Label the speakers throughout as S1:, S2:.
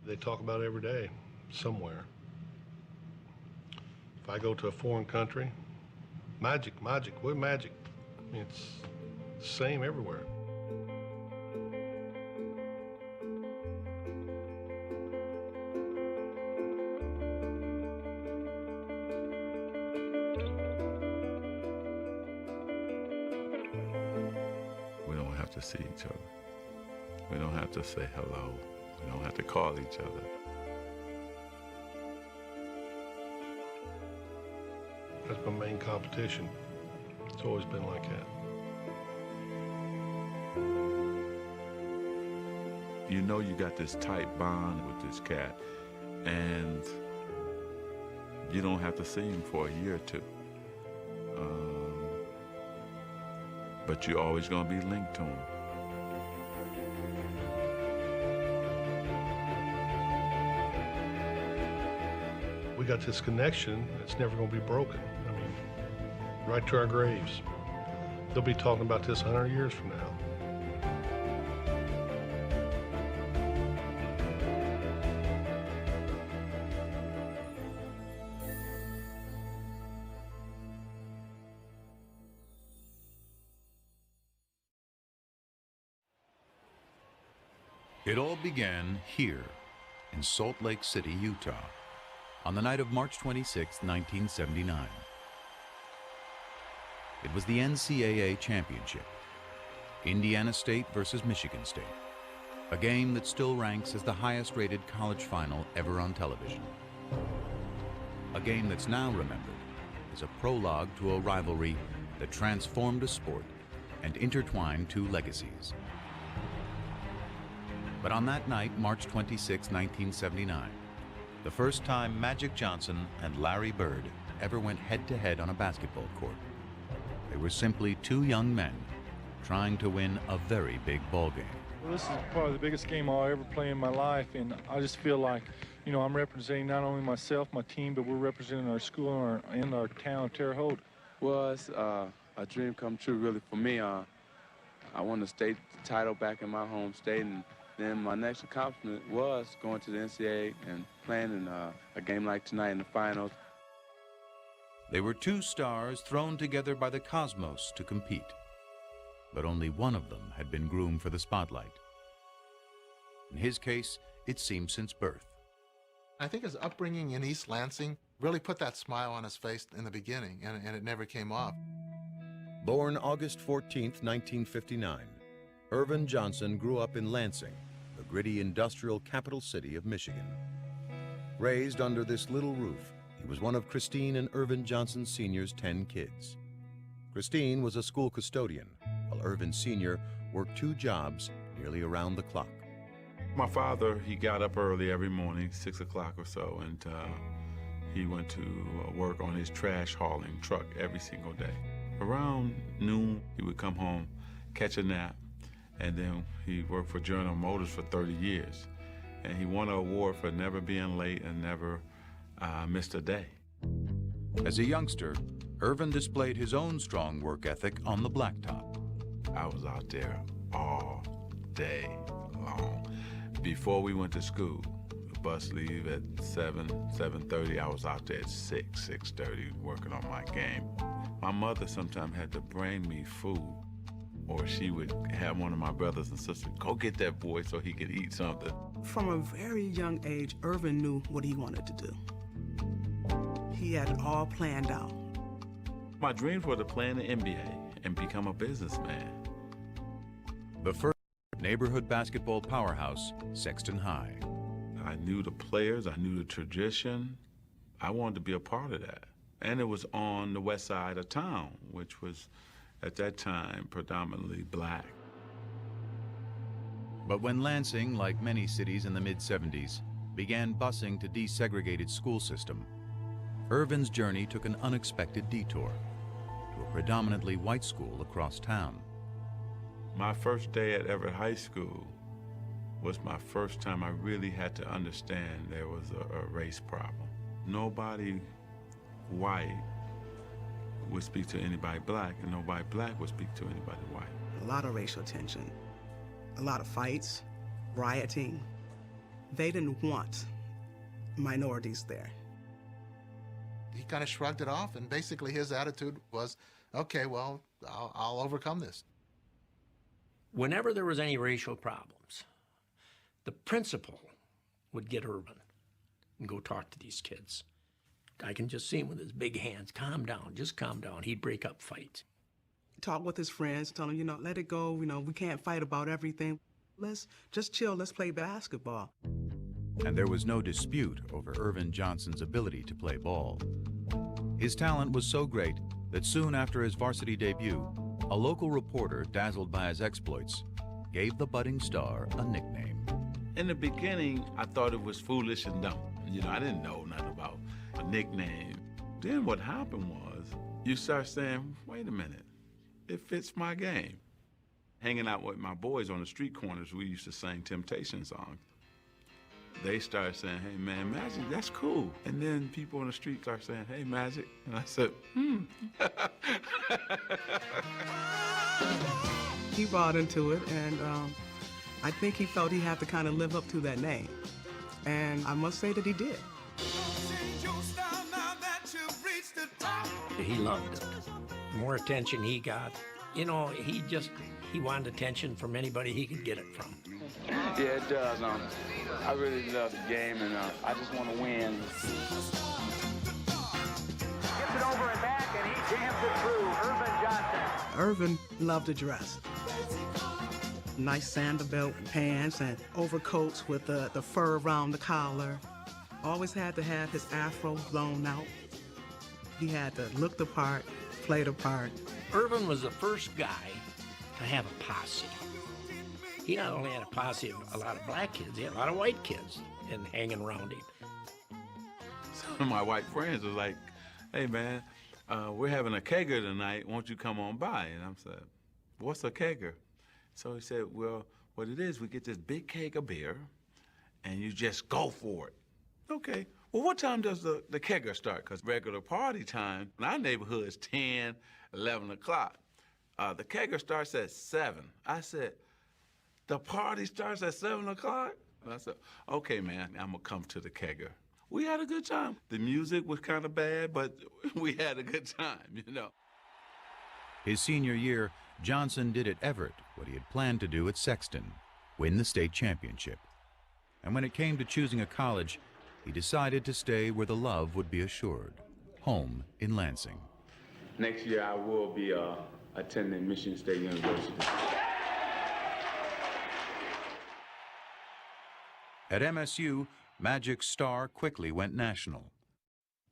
S1: They talk about it every day, somewhere. If I go to a foreign country, magic, we're magic. I mean, it's the same everywhere.
S2: We don't have to see each other. We don't have to say hello. We don't have to call each other.
S1: That's my main competition. It's always been like that.
S2: You know you got this tight bond with this cat, and you don't have to see him for a year or two. But you're always going to be linked to him.
S1: We got this connection that's never going to be broken. I mean, right to our graves. They'll be talking about this 100 years from now.
S3: It all began here in Salt Lake City, Utah, on the night of March 26, 1979. It was the NCAA championship, Indiana State versus Michigan State, a game that still ranks as the highest-rated college final ever on television. A game that's now remembered as a prologue to a rivalry that transformed a sport and intertwined two legacies. But on that night, March 26, 1979, the first time Magic Johnson and Larry Bird ever went head-to-head on a basketball court, they were simply two young men trying to win a very big ball game.
S4: Well, this is probably the biggest game I'll ever play in my life, and I just feel like, you know, I'm representing not only myself, my team, but we're representing our school and our town, Terre Haute.
S5: Well, it's a dream come true, really, for me. I won the state title back in my home state, and then my next accomplishment was going to the NCAA and playing in a game like tonight in the finals.
S3: They were two stars thrown together by the cosmos to compete, but only one of them had been groomed for the spotlight. In his case, it seemed since birth.
S6: I think his upbringing in East Lansing really put that smile on his face in the beginning, and it never came off.
S7: Born August 14, 1959, Irvin Johnson grew up in Lansing, the gritty industrial capital city of Michigan. Raised under this little roof, he was one of Christine and Irvin Johnson Sr.'s 10 kids. Christine was a school custodian, while Irvin Sr. worked 2 jobs nearly around the clock.
S2: My father, he got up early every morning, 6 o'clock or so, and he went to work on his trash hauling truck every single day. Around noon, he would come home, catch a nap, and then he worked for General Motors for 30 years. And he won an award for never being late and never missed a day.
S3: As a youngster, Irvin displayed his own strong work ethic on the blacktop.
S2: I was out there all day long. Before we went to school, the bus leave at 7:30. I was out there at 6:30 working on my game. My mother sometimes had to bring me food, or she would have one of my brothers and sisters, go get that boy so he could eat something.
S8: From a very young age, Irvin knew what he wanted to do. He had it all planned out.
S2: My dreams were to play in the NBA and become a businessman.
S3: The first neighborhood basketball powerhouse, Sexton High.
S2: I knew the players, I knew the tradition. I wanted to be a part of that. And it was on the west side of town, which was, at that time, predominantly black.
S3: But when Lansing, like many cities in the mid-70s, began busing to desegregate its school system, Irvin's journey took an unexpected detour to a predominantly white school across town.
S2: My first day at Everett High School was my first time I really had to understand there was a race problem. Nobody white would speak to anybody black, and nobody black would speak to anybody white.
S8: A lot of racial tension, a lot of fights, rioting. They didn't want minorities there.
S6: He kind of shrugged it off, and basically his attitude was, okay, well, I'll overcome this.
S9: Whenever there was any racial problems, the principal would get Irvin and go talk to these kids. I can just see him with his big hands. Calm down, just calm down. He'd break up fights.
S8: Talk with his friends, tell them, let it go. We can't fight about everything. Let's just chill, let's play basketball.
S3: And there was no dispute over Irvin Johnson's ability to play ball. His talent was so great that soon after his varsity debut, a local reporter, dazzled by his exploits, gave the budding star a nickname.
S2: In the beginning, I thought it was foolish and dumb. I didn't know nothing about a nickname. Then what happened was, you start saying, wait a minute, it fits my game. Hanging out with my boys on the street corners, we used to sing Temptation songs. They started saying, hey man, Magic, that's cool. And then people on the street start saying, hey Magic. And I said,
S8: He bought into it, and I think he felt he had to kind of live up to that name. And I must say that he did.
S9: He loved it. The more attention he got, he wanted attention from anybody he could get it from.
S5: Yeah, it does. I really love the game, and I just want to win.
S10: Gets it over and back, and he jams it through. Irvin Johnson.
S8: Irvin loved to dress. Nice sandal belt pants and overcoats with the fur around the collar. Always had to have his afro blown out. He had to look the part, play the part.
S9: Irvin was the first guy to have a posse. He not only had a posse of a lot of black kids, he had a lot of white kids and hanging around him.
S2: Some of my white friends was like, hey man, we're having a kegger tonight, won't you come on by? And I said, what's a kegger? So he said, well, what it is, we get this big keg of beer and you just go for it. Okay, well what time does the kegger start? Because regular party time in our neighborhood is 10, 11 o'clock. The kegger starts at 7. I said, the party starts at 7 o'clock? And I said, okay, man, I'm gonna come to the kegger. We had a good time. The music was kind of bad, but we had a good time,
S3: His senior year, Johnson did at Everett what he had planned to do at Sexton, win the state championship. And when it came to choosing a college, he decided to stay where the love would be assured, home in Lansing.
S5: Next year, I will be attending Michigan State University.
S3: At MSU, Magic's star quickly went national.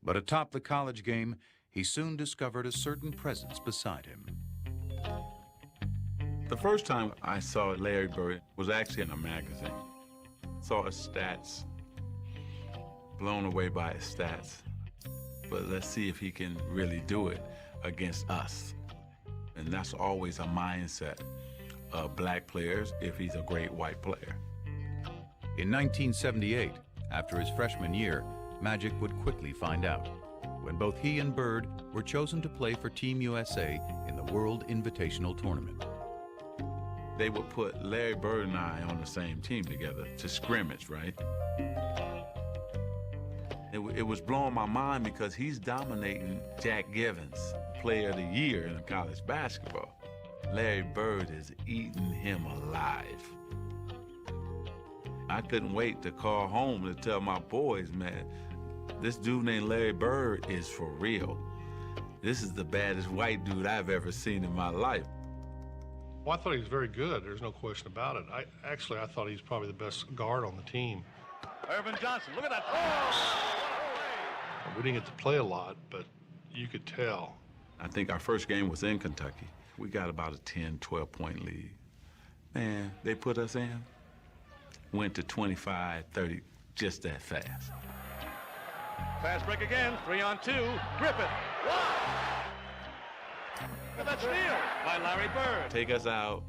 S3: But atop the college game, he soon discovered a certain presence beside him.
S2: The first time I saw Larry Bird was actually in a magazine. Saw his stats, blown away by his stats. But let's see if he can really do it against us. And that's always a mindset of black players if he's a great white player.
S3: In 1978, after his freshman year, Magic would quickly find out, when both he and Bird were chosen to play for Team USA in the World Invitational Tournament.
S2: They would put Larry Bird and I on the same team together to scrimmage, right? It was blowing my mind because he's dominating Jack Givens, Player of the Year in college basketball. Larry Bird is eating him alive. I couldn't wait to call home to tell my boys, man, this dude named Larry Bird is for real. This is the baddest white dude I've ever seen in my life.
S1: Well, I thought he was very good. There's no question about it. I thought he's probably the best guard on the team.
S10: Irvin Johnson, look at that.
S1: We didn't get to play a lot, but you could tell.
S2: I think our first game was in Kentucky. We got about a 10, 12-point lead. Man, they put us in. Went to 25, 30, just that fast.
S10: Fast break again, 3-on-2. Griffith, wow! Look at that steal by Larry Bird.
S2: Take us out,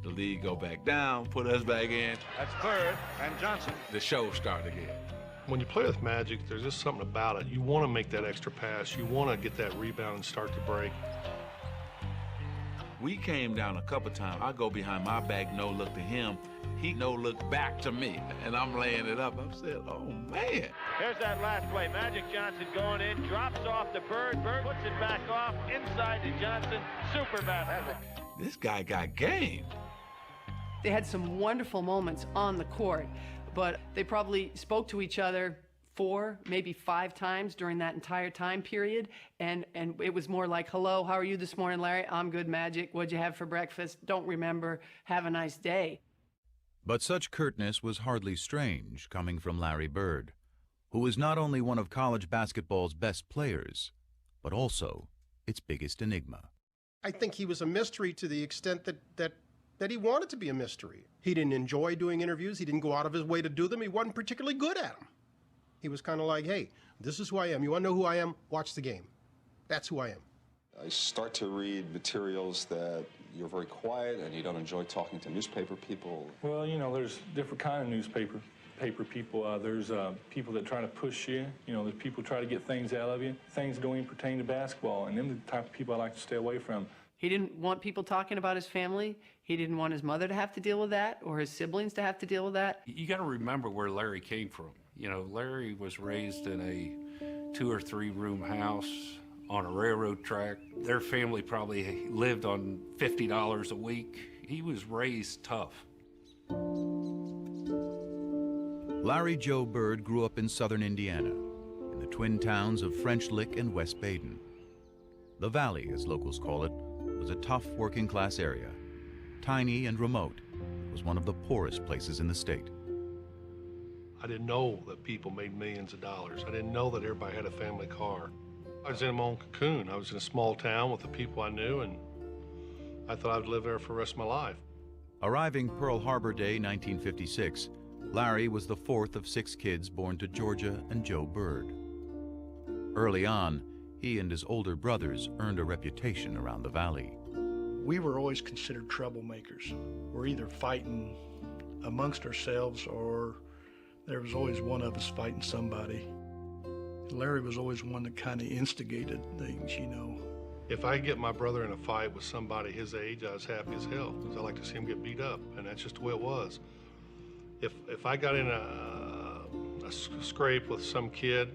S2: the lead go back down, put us back in.
S10: That's Bird and Johnson.
S2: The show start again.
S1: When you play with Magic, there's just something about it. You want to make that extra pass. You want to get that rebound and start to break.
S2: We came down a couple times. I go behind my back, no look to him. he no-look back to me, and I'm laying it up. I'm saying, oh, man.
S10: Here's that last play. Magic Johnson going in, drops off the Bird. Bird puts it back off, inside to Johnson. Super basket.
S2: This guy got game.
S11: They had some wonderful moments on the court, but they probably spoke to each other 4, maybe 5 times during that entire time period, and it was more like, hello, how are you this morning, Larry? I'm good, Magic. What'd you have for breakfast? Don't remember. Have a nice day.
S3: But such curtness was hardly strange coming from Larry Bird, who was not only one of college basketball's best players, but also its biggest enigma.
S12: I think he was a mystery to the extent that he wanted to be a mystery. He didn't enjoy doing interviews. He didn't go out of his way to do them. He wasn't particularly good at them. He was kind of like, hey, this is who I am. You want to know who I am? Watch the game. That's who I am.
S13: I start to read materials that you're very quiet and you don't enjoy talking to newspaper people.
S4: Well, you know, there's different kind of newspaper people. There's people that try to push you. You know, there's people try to get things out of you. Things don't even pertain to basketball, and them are the type of people I like to stay away from.
S11: He didn't want people talking about his family. He didn't want his mother to have to deal with that, or his siblings to have to deal with that.
S14: You got to remember where Larry came from. You know, Larry was raised in a 2 or 3 room house on a railroad track. Their family probably lived on $50 a week. He was raised tough.
S3: Larry Joe Bird grew up in southern Indiana, in the twin towns of French Lick and West Baden. The Valley, as locals call it, was a tough working-class area. Tiny and remote, it was one of the poorest places in the state.
S1: I didn't know that people made millions of dollars. I didn't know that everybody had a family car. I was in my own cocoon. I was in a small town with the people I knew, and I thought I'd live there for the rest of my life.
S3: Arriving Pearl Harbor Day 1956, Larry was the 4th of 6 kids born to Georgia and Joe Bird. Early on, he and his older brothers earned a reputation around the Valley.
S15: We were always considered troublemakers. We're either fighting amongst ourselves or there was always one of us fighting somebody. Larry was always one that kind of instigated things, you know.
S1: If I get my brother in a fight with somebody his age, I was happy as hell, because I like to see him get beat up, and that's just the way it was. If I got in a scrape with some kid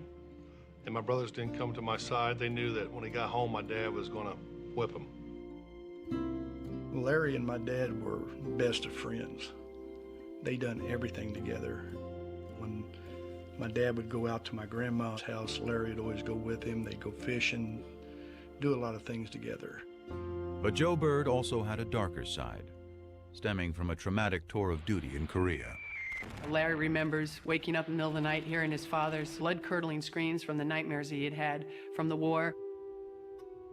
S1: and my brothers didn't come to my side, they knew that when he got home, my dad was going to whip him.
S15: Larry and my dad were best of friends. They done everything together. When my dad would go out to my grandma's house, Larry would always go with him. They'd go fishing, do a lot of things together.
S3: But Joe Bird also had a darker side, stemming from a traumatic tour of duty in Korea.
S11: Larry remembers waking up in the middle of the night hearing his father's blood-curdling screams from the nightmares he had had from the war.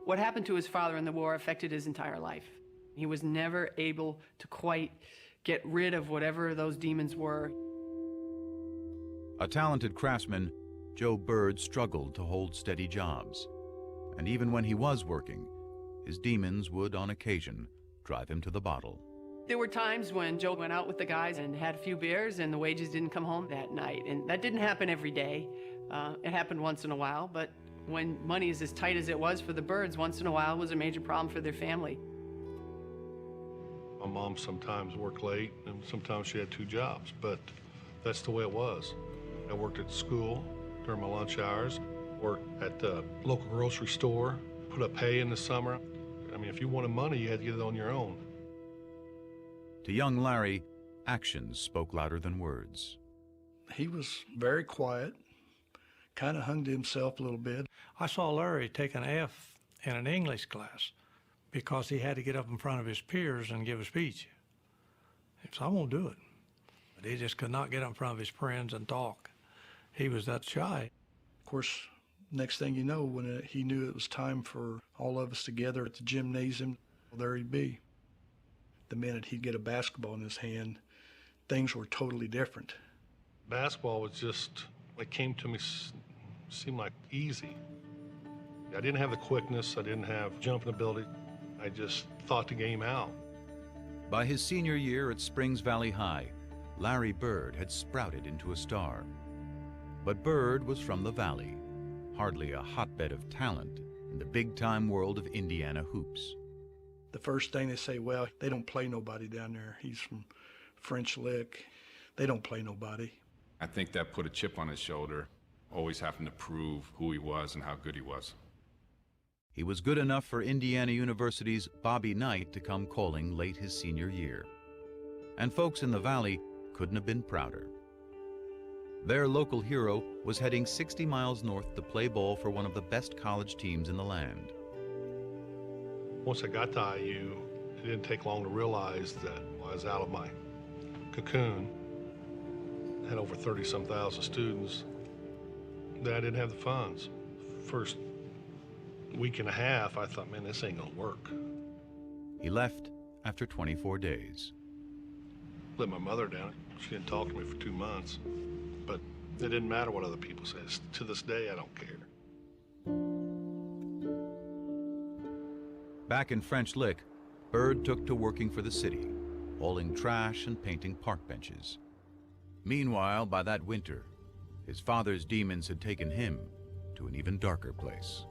S11: What happened to his father in the war affected his entire life. He was never able to quite get rid of whatever those demons were.
S3: A talented craftsman, Joe Bird struggled to hold steady jobs. And even when he was working, his demons would, on occasion, drive him to the bottle.
S11: There were times when Joe went out with the guys and had a few beers and the wages didn't come home that night. And that didn't happen every day. It happened once in a while, but when money is as tight as it was for the Birds, once in a while was a major problem for their family.
S1: My mom sometimes worked late and sometimes she had 2 jobs, but that's the way it was. I worked at school during my lunch hours, worked at the local grocery store, put up hay in the summer. I mean, if you wanted money, you had to get it on your own.
S3: To young Larry, actions spoke louder than words.
S15: He was very quiet, kind of hung to himself a little bit.
S16: I saw Larry take an F in an English class because he had to get up in front of his peers and give a speech. He said, I won't do it. But he just could not get up in front of his friends and talk. He was that shy.
S15: Of course, next thing you know, when he knew it was time for all of us together at the gymnasium, there he'd be. The minute he'd get a basketball in his hand, things were totally different.
S1: Basketball was just, it came to me, seemed like easy. I didn't have the quickness, I didn't have jumping ability. I just thought the game out.
S3: By his senior year at Springs Valley High, Larry Bird had sprouted into a star. But Bird was from the Valley, hardly a hotbed of talent in the big-time world of Indiana hoops.
S15: The first thing they say, well, they don't play nobody down there. He's French Lick. They don't play nobody.
S17: I think that put a chip on his shoulder, always having to prove who he was and how good he was.
S3: He was good enough for Indiana University's Bobby Knight to come calling late his senior year. And folks in the Valley couldn't have been prouder. Their local hero was heading 60 miles north to play ball for one of the best college teams in the land.
S1: Once I got to IU, it didn't take long to realize that I was out of my cocoon, had over 30-some thousand students, that I didn't have the funds. First week and a half, I thought, man, this ain't gonna work.
S3: He left after 24 days.
S1: Let my mother down. She didn't talk to me for 2 months. But it didn't matter what other people said. To this day, I don't care.
S3: Back in French Lick, Bird took to working for the city, hauling trash and painting park benches. Meanwhile, by that winter, his father's demons had taken him to an even darker place.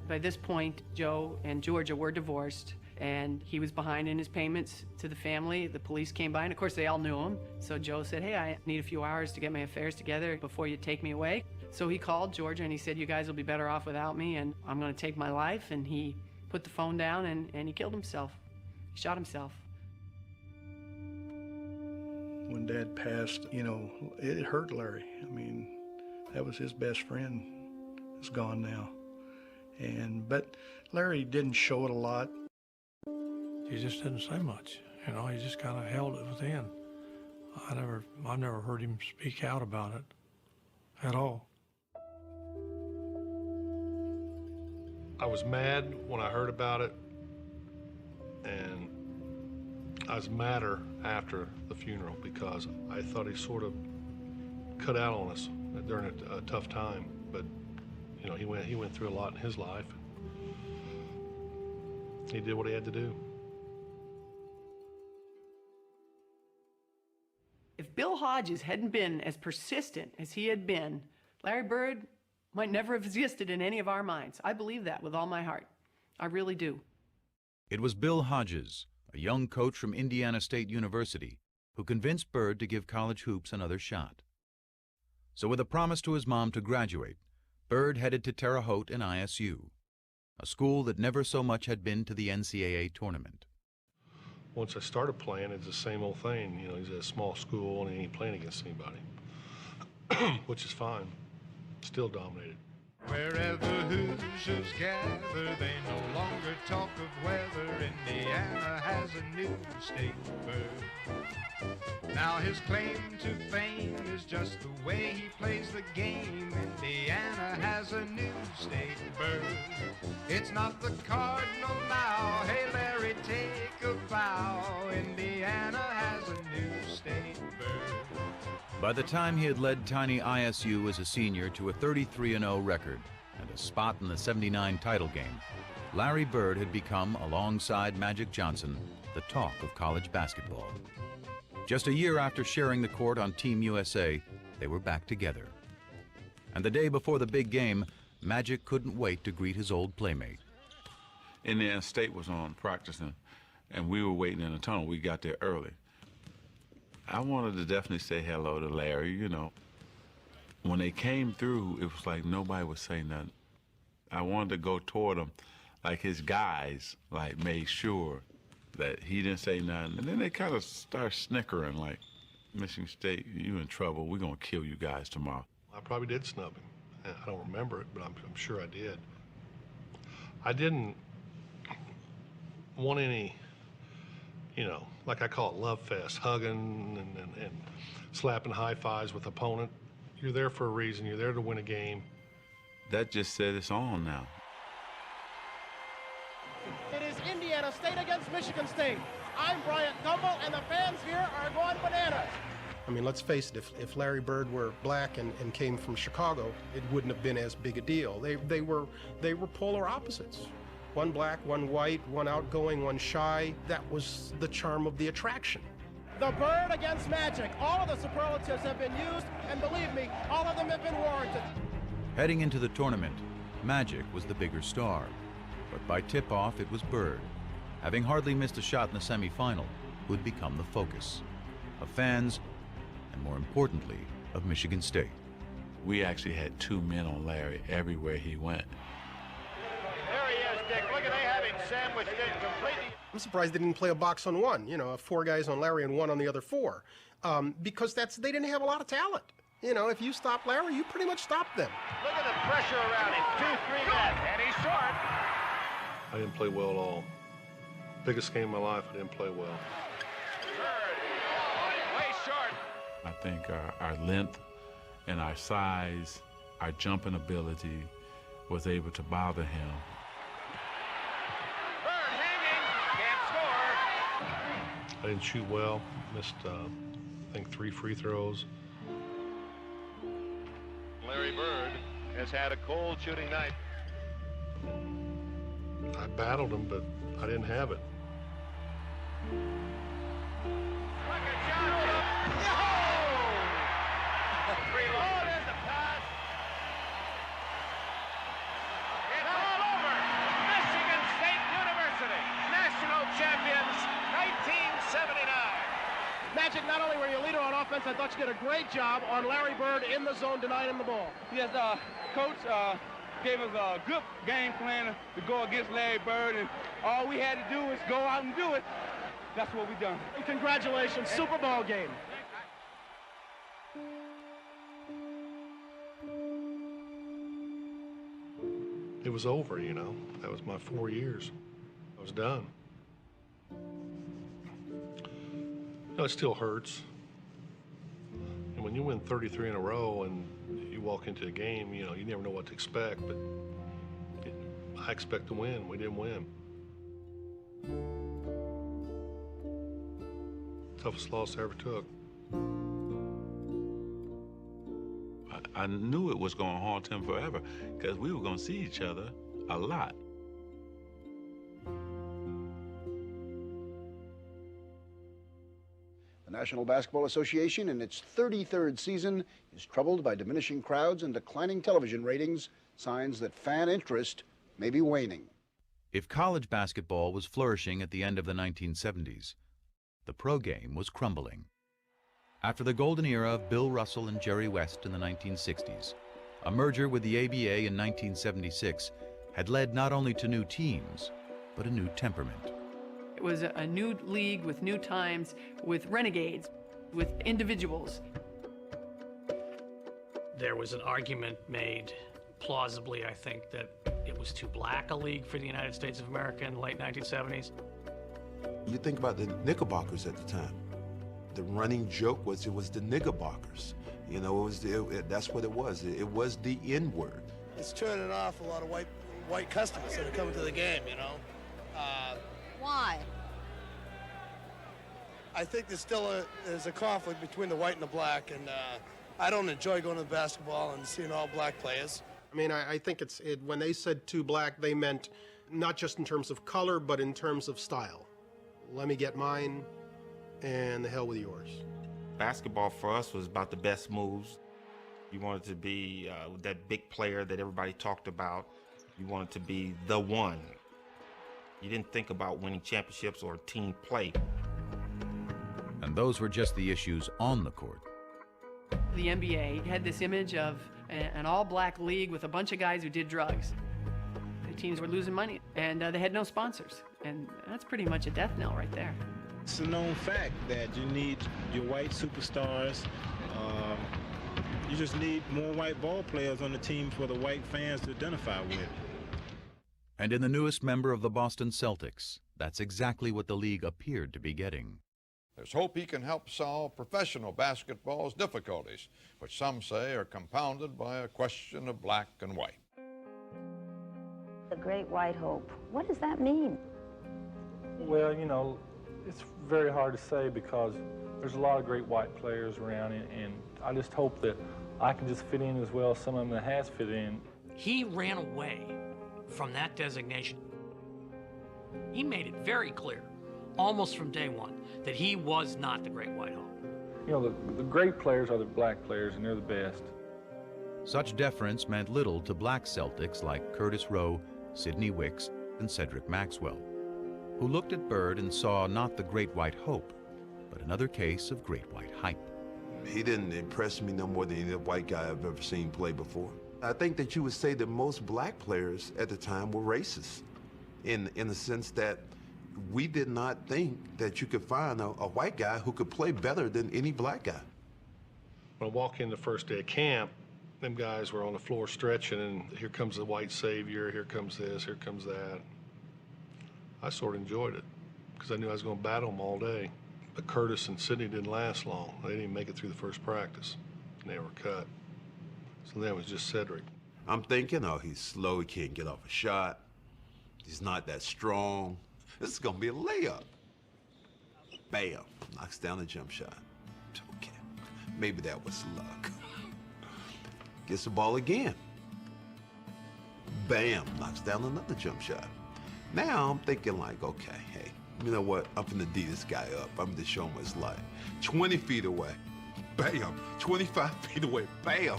S11: By this point, Joe and Georgia were divorced, and he was behind in his payments to the family. The police came by, and of course they all knew him. So Joe said, hey, I need a few hours to get my affairs together before you take me away. So he called Georgia and he said, you guys will be better off without me, and I'm gonna take my life. And he put the phone down and he killed himself. He shot himself.
S15: When Dad passed, you know, it hurt Larry. I mean, that was his best friend. He's gone now. But Larry didn't show it a lot.
S16: He just didn't say much, you know. He just kind of held it within. I never heard him speak out about it at all.
S1: I was mad when I heard about it, and I was madder after the funeral because I thought he sort of cut out on us during a tough time. But you know, he went through a lot in his life. He did what he had to do.
S11: If Bill Hodges hadn't been as persistent as he had been, Larry Bird might never have existed in any of our minds. I believe that with all my heart. I really do.
S3: It was Bill Hodges, a young coach from Indiana State University, who convinced Bird to give college hoops another shot. So with a promise to his mom to graduate, Bird headed to Terre Haute and ISU, a school that never so much had been to the NCAA tournament.
S1: Once I started playing, it's the same old thing. You know, he's at a small school and he ain't playing against anybody, which is fine. Still dominated.
S18: Wherever Hoosiers gather, they no longer talk of weather. Indiana has a new state bird. Now his claim to fame is just the way he plays the game. Indiana has a new state bird. It's not the Cardinal now. Hey Larry, take a bow. Indiana has a new state bird.
S3: By the time he had led tiny ISU as a senior to a 33-0 record and a spot in the '79 title game, Larry Bird had become, alongside Magic Johnson, the talk of college basketball. Just a year after sharing the court on Team USA, they were back together. And the day before the big game, Magic couldn't wait to greet his old playmate.
S2: Indiana State was on practicing, and we were waiting in the tunnel. We got there early. I wanted to definitely say hello to Larry, you know. When they came through, it was like nobody would say nothing. I wanted to go toward him, like his guys, like made sure that he didn't say nothing. And then they kind of start snickering, like, Michigan State, you in trouble. We're gonna kill you guys tomorrow.
S1: I probably did snub him. I don't remember it, but I'm sure I did. I didn't want any, you know, like I call it love fest, hugging and slapping high fives with opponent. You're there for a reason. You're there to win a game.
S2: That just said it's on now.
S19: It is Indiana State against Michigan State. I'm Bryant Gumbel, and the fans here are going bananas.
S12: I mean, let's face it, if Larry Bird were black and came from Chicago, it wouldn't have been as big a deal. They were polar opposites. One black, one white, one outgoing, one shy. That was the charm of the attraction.
S19: The Bird against Magic. All of the superlatives have been used, and believe me, all of them have been warranted.
S3: Heading into the tournament, Magic was the bigger star. But by tip-off, it was Bird, having hardly missed a shot in the semifinal, who'd become the focus. of fans, and more importantly, of Michigan State.
S2: We actually had 2 men on Larry everywhere he went.
S10: There he is, Dick. Look at they have him sandwiched in completely.
S12: I'm surprised they didn't play a box on one, you know, 4 guys on Larry and 1 on the other 4, because they didn't have a lot of talent. You know, if you stop Larry, you pretty much stop them.
S10: Look at the pressure around him. 2-3 men, and he's short.
S1: I didn't play well at all. Biggest game of my life, I didn't play well.
S10: Way short.
S2: I think our length and our size, our jumping ability was able to bother him.
S10: Bird hanging, can't score.
S1: I didn't shoot well, missed, I think 3 free throws.
S10: Larry Bird has had a cold shooting night.
S1: I battled him, but I didn't have it.
S10: Oh, there's the pass. It's all over. Michigan State University, national champions, 1979.
S19: Magic, not only were you a leader on offense, I thought you did a great job on Larry Bird in the zone, denying him the ball.
S20: Yes, Coach gave us a good game plan to go against Larry Bird, and all we had to do was go out and do it. That's what we done.
S19: And congratulations, Super Bowl game.
S1: It was over, you know. That was my 4 years. I was done. You know, it still hurts. And when you win 33 in a row and you walk into a game, you know, you never know what to expect, but I expect to win. We didn't win. Toughest loss I ever took.
S2: I knew it was going to haunt him forever because we were going to see each other a lot.
S21: The National Basketball Association, in its 33rd season, is troubled by diminishing crowds and declining television ratings, signs that fan interest may be waning.
S3: If college basketball was flourishing at the end of the 1970s, the pro game was crumbling. After the golden era of Bill Russell and Jerry West in the 1960s, a merger with the ABA in 1976 had led not only to new teams, but a new temperament.
S11: It was a new league with new times, with renegades, with individuals.
S22: There was an argument made, plausibly, I think, that it was too black a league for the United States of America in the late 1970s.
S23: You think about the Knickerbockers at the time. The running joke was it was the Knickerbockers. You know, that's what it was. It was the N-word.
S24: It's turning off a lot of white customers that are coming to the game, you know.
S25: Why?
S24: I think there's a conflict between the white and the black, and I don't enjoy going to basketball and seeing all black players.
S12: I mean, I think when they said too black, they meant not just in terms of color, but in terms of style. Let me get mine, and the hell with yours.
S26: Basketball for us was about the best moves. You wanted to be that big player that everybody talked about. You wanted to be the one. You didn't think about winning championships or team play.
S3: And those were just the issues on the court.
S11: The NBA had this image of an all-black league with a bunch of guys who did drugs. The teams were losing money, and they had no sponsors. And that's pretty much a death knell right there.
S27: It's a known fact that you need your white superstars. You just need more white ball players on the team for the white fans to identify with.
S3: And in the newest member of the Boston Celtics, that's exactly what the league appeared to be getting.
S28: There's hope he can help solve professional basketball's difficulties, which some say are compounded by a question of black and white.
S25: The great white hope. What does that mean?
S4: Well, you know, it's very hard to say because there's a lot of great white players around, and I just hope that I can just fit in as well as some of them that has fit in.
S22: He ran away from that designation. He made it very clear, almost from day one, that he was not the great white hope.
S4: You know, the great players are the black players, and they're the best.
S3: Such deference meant little to black Celtics like Curtis Rowe, Sidney Wicks, and Cedric Maxwell, who looked at Bird and saw not the great white hope, but another case of great white hype.
S23: He didn't impress me no more than any white guy I've ever seen play before. I think that you would say that most black players at the time were racist, in the sense that we did not think that you could find a white guy who could play better than any black guy.
S1: When I walked in the first day of camp, them guys were on the floor stretching, and here comes the white savior, here comes this, here comes that. I sort of enjoyed it, because I knew I was going to battle them all day. But Curtis and Sidney didn't last long. They didn't even make it through the first practice, and they were cut. So then it was just Cedric.
S23: I'm thinking, oh, he's slow, he can't get off a shot. He's not that strong. This is gonna be a layup. Bam, knocks down a jump shot. Okay, maybe that was luck. Gets the ball again. Bam, knocks down another jump shot. Now I'm thinking like, okay, hey, you know what? I'm gonna D this guy up. I'm gonna show him what it's like. 20 feet away, bam. 25 feet away, bam.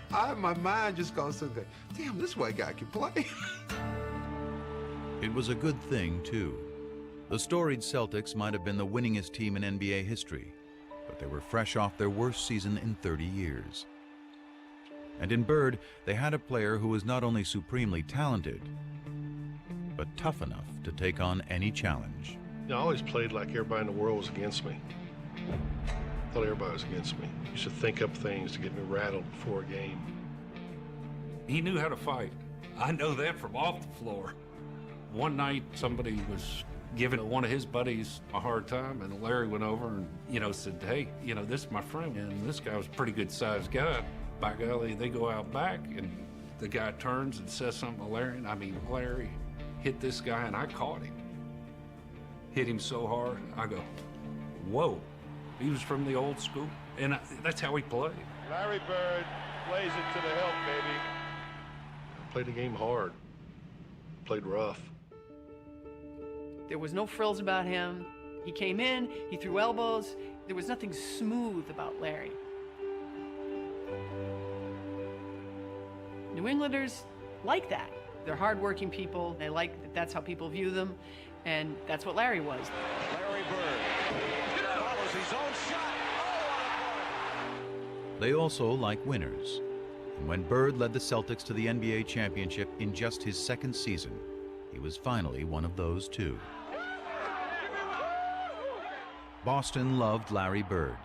S23: My mind just goes something. Damn, this white guy can play.
S3: It was a good thing, too. The storied Celtics might have been the winningest team in NBA history, but they were fresh off their worst season in 30 years. And in Bird, they had a player who was not only supremely talented, but tough enough to take on any challenge.
S1: I always played like everybody in the world was against me. I thought everybody was against me. I used to think up things to get me rattled before a game.
S5: He knew how to fight. I know that from off the floor. One night, somebody was giving one of his buddies a hard time, and Larry went over and, said, hey, this is my friend, and this guy was a pretty good-sized guy. By golly, they go out back, and the guy turns and says something to Larry, and Larry hit this guy, and I caught him. Hit him so hard, I go, whoa. He was from the old school, and that's how he played.
S10: Larry Bird plays it to the hilt, baby.
S1: I played the game hard, played rough.
S11: There was no frills about him. He came in, he threw elbows. There was nothing smooth about Larry. New Englanders like that. They're hardworking people. They like that that's how people view them, and that's what Larry was.
S10: Larry Bird follows his own shot.
S3: They also like winners. And when Bird led the Celtics to the NBA championship in just his second season, he was finally one of those too. Boston loved Larry Bird.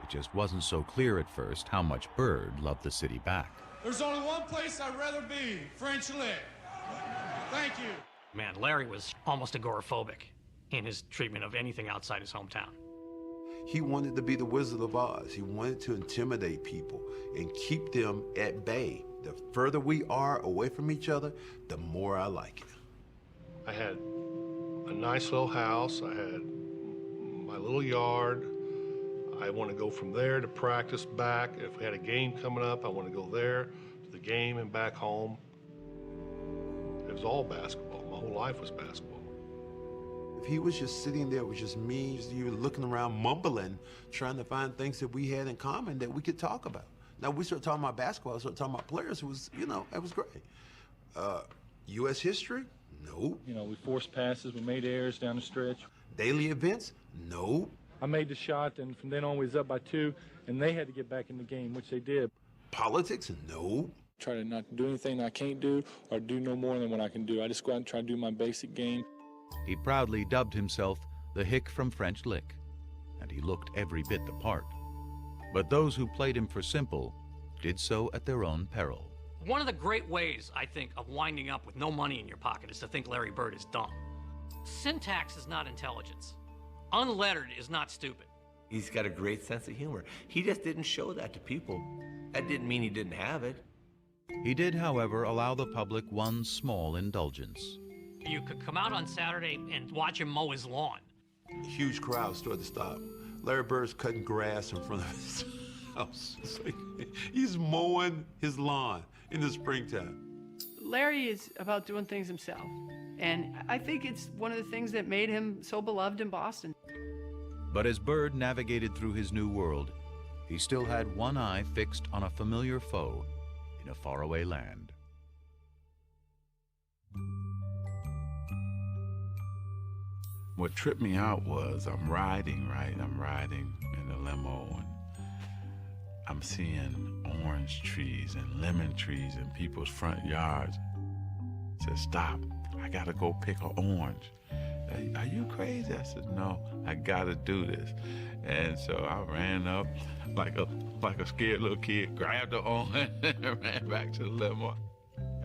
S3: It just wasn't so clear at first how much Bird loved the city back.
S6: There's only one place I'd rather be, French Lick. Thank you.
S22: Man, Larry was almost agoraphobic in his treatment of anything outside his hometown.
S23: He wanted to be the Wizard of Oz. He wanted to intimidate people and keep them at bay. The further we are away from each other, the more I like it.
S1: I had a nice little house. I had my little yard. I want to go from there to practice back. If we had a game coming up, I want to go there to the game and back home. It was all basketball. My whole life was basketball.
S23: If he was just sitting there with just me, you were looking around mumbling, trying to find things that we had in common that we could talk about. Now, we started talking about basketball, started talking about players. It was, that was great. U.S. history? Nope.
S4: We forced passes, we made errors down the stretch.
S23: Daily events? Nope.
S4: I made the shot, and from then on we was up by 2, and they had to get back in the game, which they did.
S23: Politics? Nope.
S4: Try to not do anything I can't do or do no more than what I can do. I just go out and try to do my basic game.
S3: He proudly dubbed himself the Hick from French Lick, and he looked every bit the part. But those who played him for simple did so at their own peril.
S22: One of the great ways, I think, of winding up with no money in your pocket is to think Larry Bird is dumb. Syntax is not intelligence. Unlettered is not stupid.
S7: He's got a great sense of humor. He just didn't show that to people. That didn't mean he didn't have it.
S3: He did, however, allow the public one small indulgence.
S22: You could come out on Saturday and watch him mow his lawn.
S23: Huge crowd started to stop. Larry Bird's cutting grass in front of his house. It's like he's mowing his lawn in the springtime.
S11: Larry is about doing things himself. And I think it's one of the things that made him so beloved in Boston.
S3: But as Bird navigated through his new world, he still had one eye fixed on a familiar foe in a faraway land.
S2: What tripped me out was I'm riding, right? I'm riding in the limo and I'm seeing orange trees and lemon trees in people's front yards. I said, stop, I gotta go pick an orange. Are you crazy? I said, no, I gotta do this. And so I ran up like a scared little kid, grabbed the orange and ran back to the limo.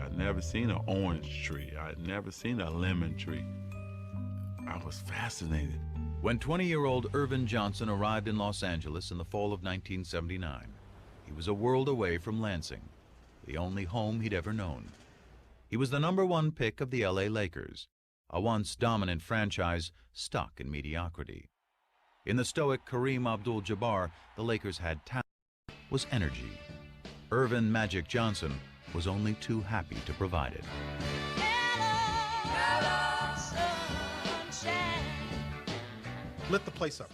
S2: I'd never seen an orange tree. I'd never seen a lemon tree. I was fascinated.
S3: When 20-year-old Irvin Johnson arrived in Los Angeles in the fall of 1979, he was a world away from Lansing, the only home he'd ever known. He was the #1 pick of the LA Lakers, a once dominant franchise stuck in mediocrity. In the stoic Kareem Abdul-Jabbar, the Lakers had talent, was energy. Irvin Magic Johnson was only too happy to provide it.
S12: Lit the place up.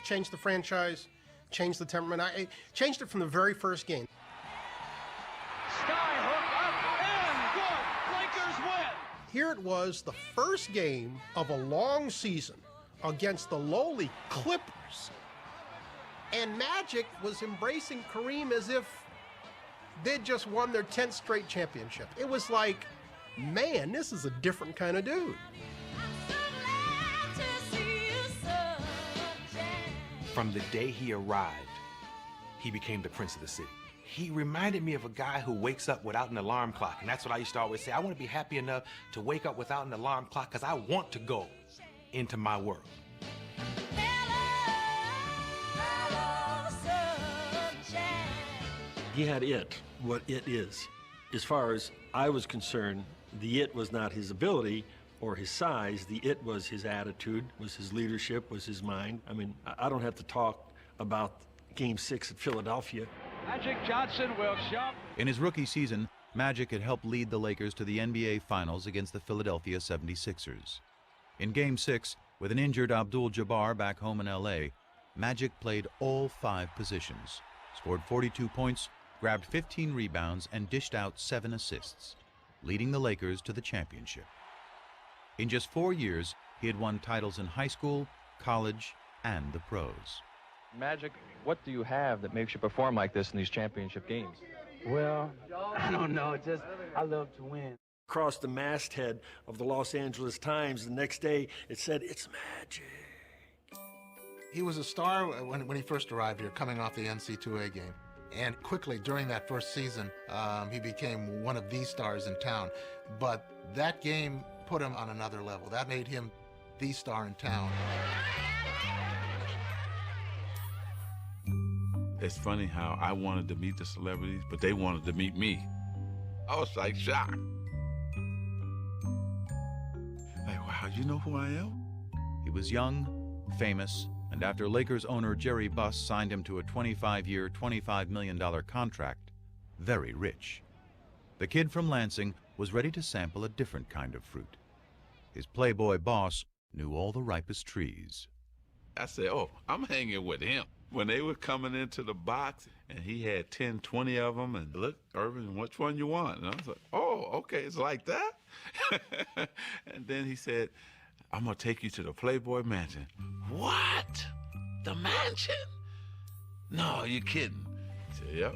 S12: Changed the franchise, changed the temperament. I changed it from the very first game.
S6: Skyhook up and good. Lakers win.
S12: Here it was, the first game of a long season against the lowly Clippers. And Magic was embracing Kareem as if they'd just won their 10th straight championship. It was like, man, this is a different kind of dude.
S8: From the day he arrived, he became the prince of the city. He reminded me of a guy who wakes up without an alarm clock. And that's what I used to always say. I want to be happy enough to wake up without an alarm clock because I want to go into my world.
S9: He had it, what it is. As far as I was concerned, the it was not his ability or his size. The it was his attitude, was his leadership, was his mind. I mean, I don't have to talk about Game 6 at Philadelphia.
S6: Magic Johnson will shove.
S3: In his rookie season, Magic had helped lead the Lakers to the NBA Finals against the Philadelphia 76ers. In Game 6, with an injured Abdul-Jabbar back home in LA, Magic played all 5 positions, scored 42 points, grabbed 15 rebounds, and dished out 7 assists, leading the Lakers to the championship. In just 4 years, he had won titles in high school, college, and the pros.
S13: Magic, what do you have that makes you perform like this in these championship games?
S9: Well, I don't know. It's just I love to win. Across the masthead of the Los Angeles Times the next day, it said, "It's Magic."
S14: He was a star when he first arrived here, coming off the NC2A game. And quickly, during that first season, he became one of the stars in town. But that game put him on another level. That made him the star in town.
S2: It's funny how I wanted to meet the celebrities, but they wanted to meet me. I was like shocked. Like, wow, you know who I am?
S3: He was young, famous, and after Lakers owner Jerry Buss signed him to a 25-year, $25 million contract, very rich. The kid from Lansing was ready to sample a different kind of fruit. His playboy boss knew all the ripest trees.
S2: I said, oh, I'm hanging with him. When they were coming into the box, and he had 10, 20 of them, and look, Irvin, which one you want? And I was like, oh, okay, it's like that? And then he said, I'm gonna take you to the Playboy Mansion. What? The mansion? No, you're kidding. I said, yep.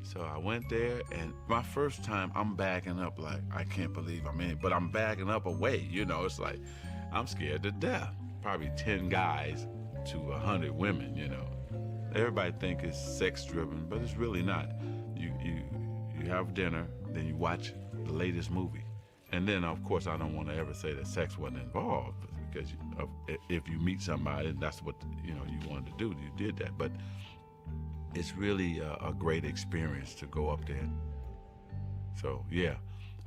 S2: So I went there, and my first time, I'm backing up like, I can't believe I'm in, but I'm backing up away, you know, it's like, I'm scared to death. Probably 10 guys to 100 women, you know. Everybody think it's sex-driven, but it's really not. You have dinner, then you watch the latest movie. And then, of course, I don't want to ever say that sex wasn't involved, because if you meet somebody, that's what you wanted to do, you did that. But it's really a great experience to go up there. So, yeah,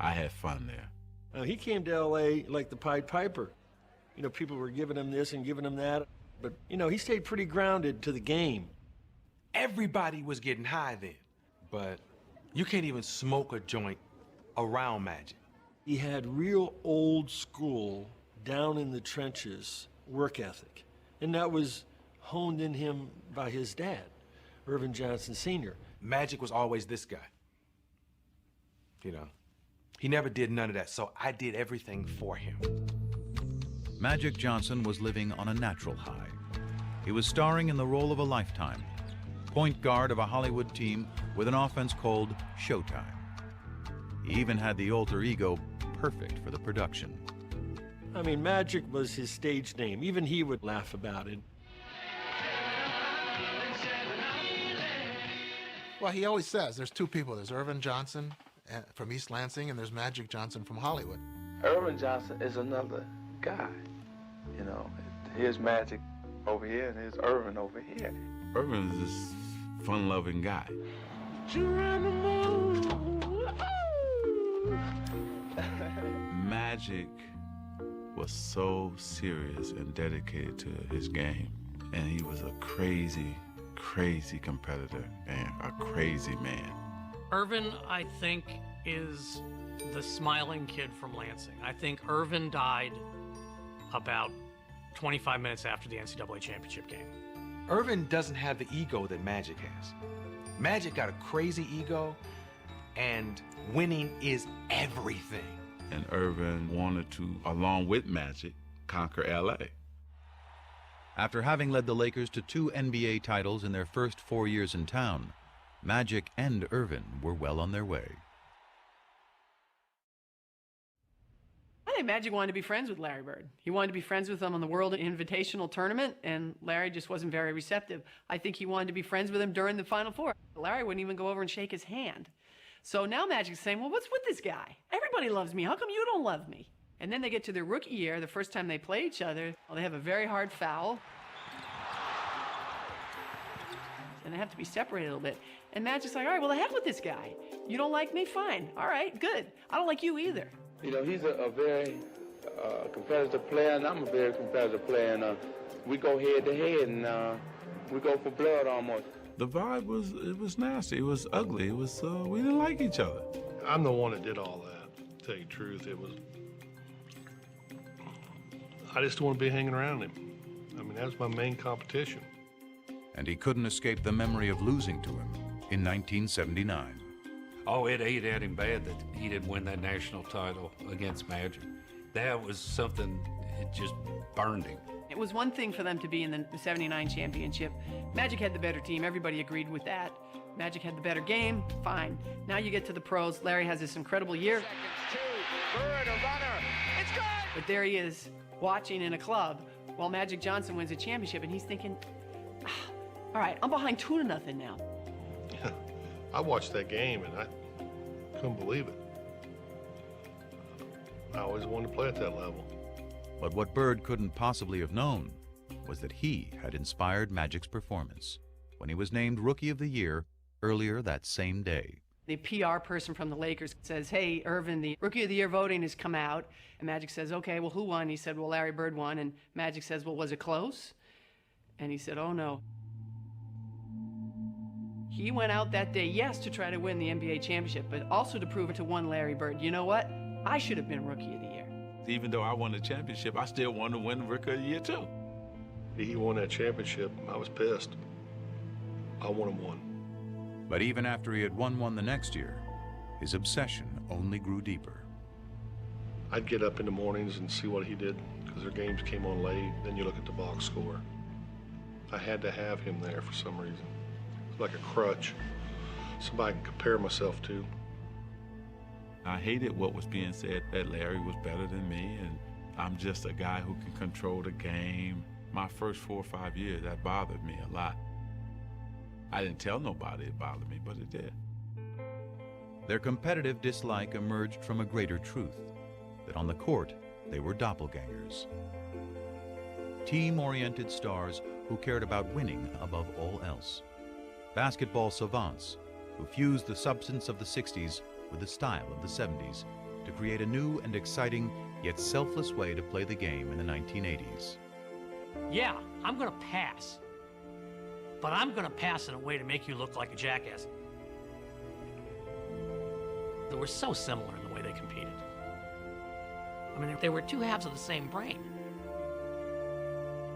S2: I had fun there.
S9: He came to L.A. like the Pied Piper. You know, people were giving him this and giving him that. But, you know, he stayed pretty grounded to the game.
S8: Everybody was getting high then, but you can't even smoke a joint around Magic.
S9: He had real old school, down in the trenches work ethic. And that was honed in him by his dad, Irvin Johnson Sr.
S8: Magic was always this guy. You know, he never did none of that, so I did everything for him.
S3: Magic Johnson was living on a natural high. He was starring in the role of a lifetime, point guard of a Hollywood team with an offense called Showtime. He even had the alter ego perfect for the production.
S9: I mean, Magic was his stage name. Even he would laugh about it.
S14: Well, he always says there's two people. There's Irvin Johnson from East Lansing, and there's Magic Johnson from Hollywood.
S15: Irvin Johnson is another guy. You know, here's Magic over here, and here's Irvin over here.
S2: Irvin is this fun-loving guy. Magic was so serious and dedicated to his game, and he was a crazy, crazy competitor and a crazy man.
S22: Irvin, I think, is the smiling kid from Lansing. I think Irvin died about 25 minutes after the NCAA championship game.
S8: Irvin doesn't have the ego that Magic has. Magic got a crazy ego, and winning is everything.
S2: And Irvin wanted to, along with Magic, conquer LA.
S3: After having led the Lakers to 2 NBA titles in their first 4 years in town, Magic and Irvin were well on their way.
S11: I think Magic wanted to be friends with Larry Bird. He wanted to be friends with him on the World Invitational Tournament, and Larry just wasn't very receptive. I think he wanted to be friends with him during the Final Four. Larry wouldn't even go over and shake his hand. So now Magic's saying, well, what's with this guy? Everybody loves me. How come you don't love me? And then they get to their rookie year, the first time they play each other. Well, they have a very hard foul. And they have to be separated a little bit. And Magic's like, all right, well, the heck with this guy. You don't like me? Fine. All right, good. I don't like you either.
S15: You know, he's a very competitive player, and I'm a very competitive player, and we go head to head, and we go for blood almost.
S2: The vibe was nasty. It was ugly. It was we didn't like each other.
S1: I'm the one that did all that. To tell you the truth, I just don't want to be hanging around him. I mean, that was my main competition.
S3: And he couldn't escape the memory of losing to him in 1979.
S5: Oh, it ate at him bad that he didn't win that national title against Magic. That was something, it just burned him.
S11: It was one thing for them to be in the 79 championship. Magic had the better team. Everybody agreed with that. Magic had the better game. Fine. Now you get to the pros. Larry has this incredible year.
S10: Bird, a runner. It's good.
S11: But there he is, watching in a club while Magic Johnson wins a championship, and he's thinking, all right, I'm behind 2-0 now.
S1: I watched that game, and I couldn't believe it. I always wanted to play at that level.
S3: But what Bird couldn't possibly have known was that he had inspired Magic's performance when he was named Rookie of the Year earlier that same day.
S11: The PR person from the Lakers says, hey, Irvin, the Rookie of the Year voting has come out. And Magic says, okay, well, who won? He said, well, Larry Bird won. And Magic says, well, was it close? And he said, oh, no. He went out that day, yes, to try to win the NBA championship, but also to prove it to one Larry Bird. You know what? I should have been Rookie of the Year.
S2: Even though I won the championship, I still wanted to win Rookie of the Year, too.
S1: He won that championship. I was pissed. I want him one.
S3: But even after he had won one the next year, his obsession only grew deeper.
S1: I'd get up in the mornings and see what he did, because their games came on late. Then you look at the box score. I had to have him there for some reason. It's like a crutch, somebody I can compare myself to.
S2: I hated what was being said, that Larry was better than me, and I'm just a guy who can control the game. My first 4 or 5 years, that bothered me a lot. I didn't tell nobody it bothered me, but it did.
S3: Their competitive dislike emerged from a greater truth, that on the court, they were doppelgangers. Team-oriented stars who cared about winning above all else. Basketball savants who fused the substance of the 60s with the style of the 70s to create a new and exciting yet selfless way to play the game in the 1980s.
S22: Yeah, I'm gonna pass. But I'm gonna pass in a way to make you look like a jackass. They were so similar in the way they competed. I mean, they were two halves of the same brain.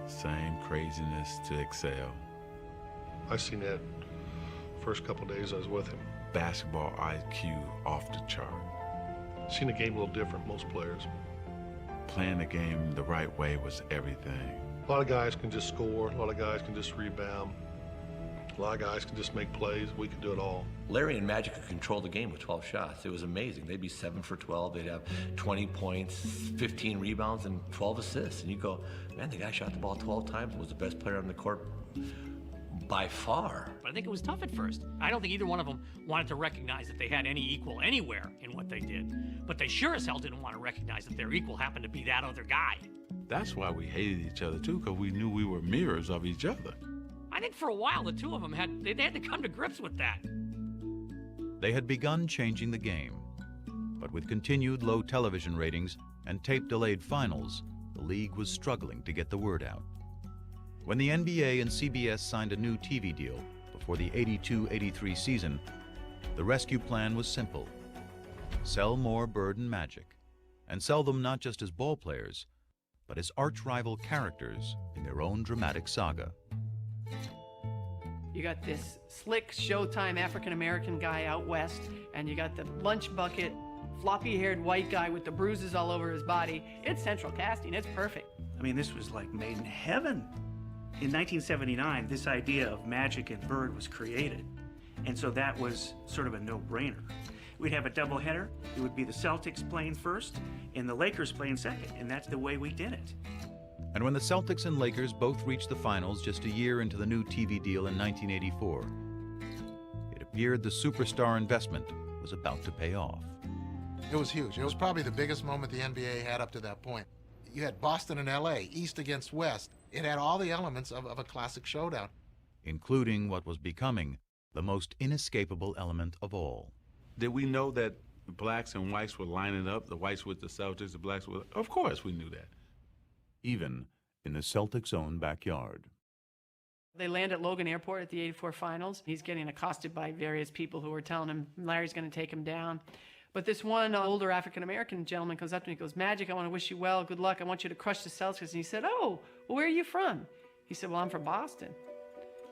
S2: Same craziness to excel.
S1: I seen that first couple days I was with him.
S2: Basketball IQ off the chart.
S1: Seen the game a little different, most players.
S2: playing the game the right way was everything.
S1: A lot of guys can just score. A lot of guys can just rebound. A lot of guys can just make plays. We can do it all.
S7: Larry and Magic could control the game with 12 shots. It was amazing. They'd be 7 for 12. They'd have 20 points, 15 rebounds, and 12 assists. And you go, man, the guy shot the ball 12 times and was the best player on the court by far.
S22: But I think it was tough at first. I don't think either one of them wanted to recognize that they had any equal anywhere in what they did. But they sure as hell didn't want to recognize that their equal happened to be that other guy.
S2: That's why we hated each other too, because we knew we were mirrors of each other.
S22: I think for a while the two of them had to come to grips with that.
S3: They had begun changing the game, but with continued low television ratings and tape-delayed finals, the league was struggling to get the word out. When the NBA and CBS signed a new TV deal before the 82-83 season, the rescue plan was simple: sell more Bird and Magic, and sell them not just as ball players, but as arch-rival characters in their own dramatic saga.
S11: You got this slick Showtime African-American guy out west, and you got the lunch bucket, floppy-haired white guy with the bruises all over his body. It's central casting. It's perfect.
S16: I mean, this was like made in heaven. In 1979, this idea of Magic and Bird was created, and so that was sort of a no-brainer. We'd have a doubleheader. It would be the Celtics playing first and the Lakers playing second, and that's the way we did it.
S3: And when the Celtics and Lakers both reached the finals just a year into the new TV deal in 1984, it appeared the superstar investment was about to pay off.
S14: It was huge. It was probably the biggest moment the NBA had up to that point. You had Boston and LA, East against West. It had all the elements of a classic showdown.
S3: Including what was becoming the most inescapable element of all.
S2: Did we know that the blacks and whites were lining up, the whites with the Celtics, the blacks with... Of course we knew that.
S3: Even in the Celtics' own backyard.
S11: They land at Logan Airport at the 84 finals. He's getting accosted by various people who are telling him Larry's going to take him down. But this one older African-American gentleman comes up to me and goes, "Magic, I want to wish you well. Good luck. I want you to crush the Celtics." And he said, "Oh, well, where are you from?" He said, "Well, I'm from Boston."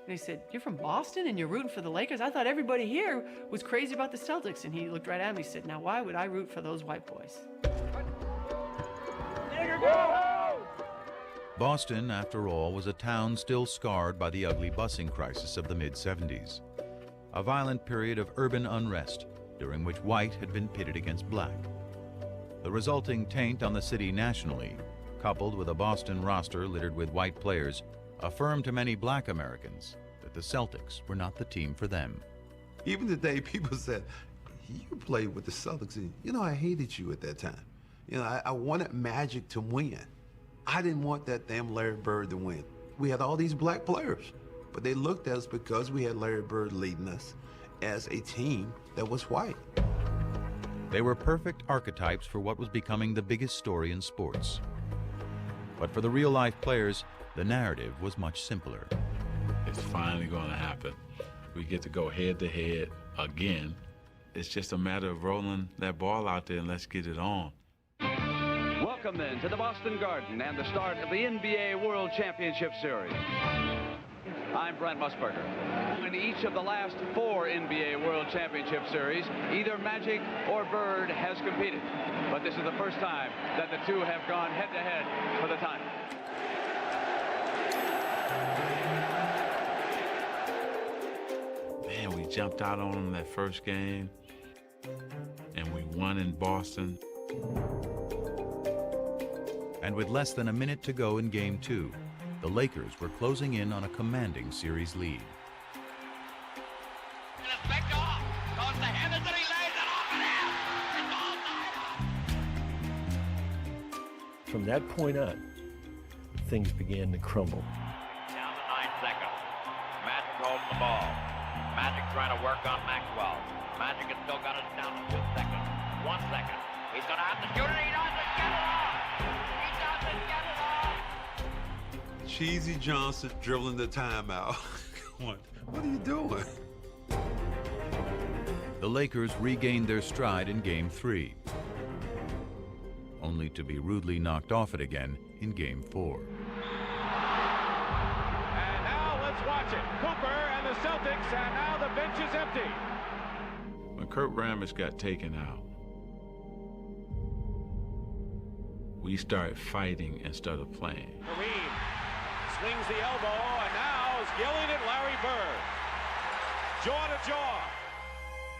S11: And he said, "You're from Boston and you're rooting for the Lakers? I thought everybody here was crazy about the Celtics." And he looked right at me and he said, "Now, why would I root for those white boys?"
S3: Boston, after all, was a town still scarred by the ugly busing crisis of the mid-70s. A violent period of urban unrest during which white had been pitted against black. The resulting taint on the city nationally, coupled with a Boston roster littered with white players, affirmed to many black Americans that the Celtics were not the team for them.
S23: Even today, people said, "You played with the Celtics, and you know I hated you at that time. You know, I wanted Magic to win. I didn't want that damn Larry Bird to win. We had all these black players, but they looked at us because we had Larry Bird leading us as a team that was white."
S3: They were perfect archetypes for what was becoming the biggest story in sports. But for the real-life players, the narrative was much simpler.
S2: It's finally going to happen. We get to go head-to-head again. It's just a matter of rolling that ball out there and let's get it on.
S17: Welcome then to the Boston Garden and the start of the NBA World Championship Series. I'm Brent Musburger. In each of the last 4 NBA World Championship Series, either Magic or Bird has competed. But this is the first time that the two have gone head-to-head for the title.
S2: Man, we jumped out on them that first game, and we won in Boston.
S3: And with less than a minute to go in Game 2, the Lakers were closing in on a commanding series lead.
S9: From that point on, things began to crumble.
S10: Down to 9 seconds. Magic holding the ball. Magic trying to work on Maxwell. Magic has still got it down to 2 seconds. 1 second. He's going to have to shoot it. He doesn't get it off. He doesn't get it off.
S23: Cheesy Johnson dribbling the timeout. What are you doing?
S3: The Lakers regained their stride in Game 3, only to be rudely knocked off it again in Game 4.
S10: And now let's watch it. Cooper and the Celtics, and now the bench is empty.
S2: When Kurt Rambis got taken out, We started fighting instead of playing.
S18: Kareem swings the elbow, and now is yelling at Larry Bird. Jaw to jaw.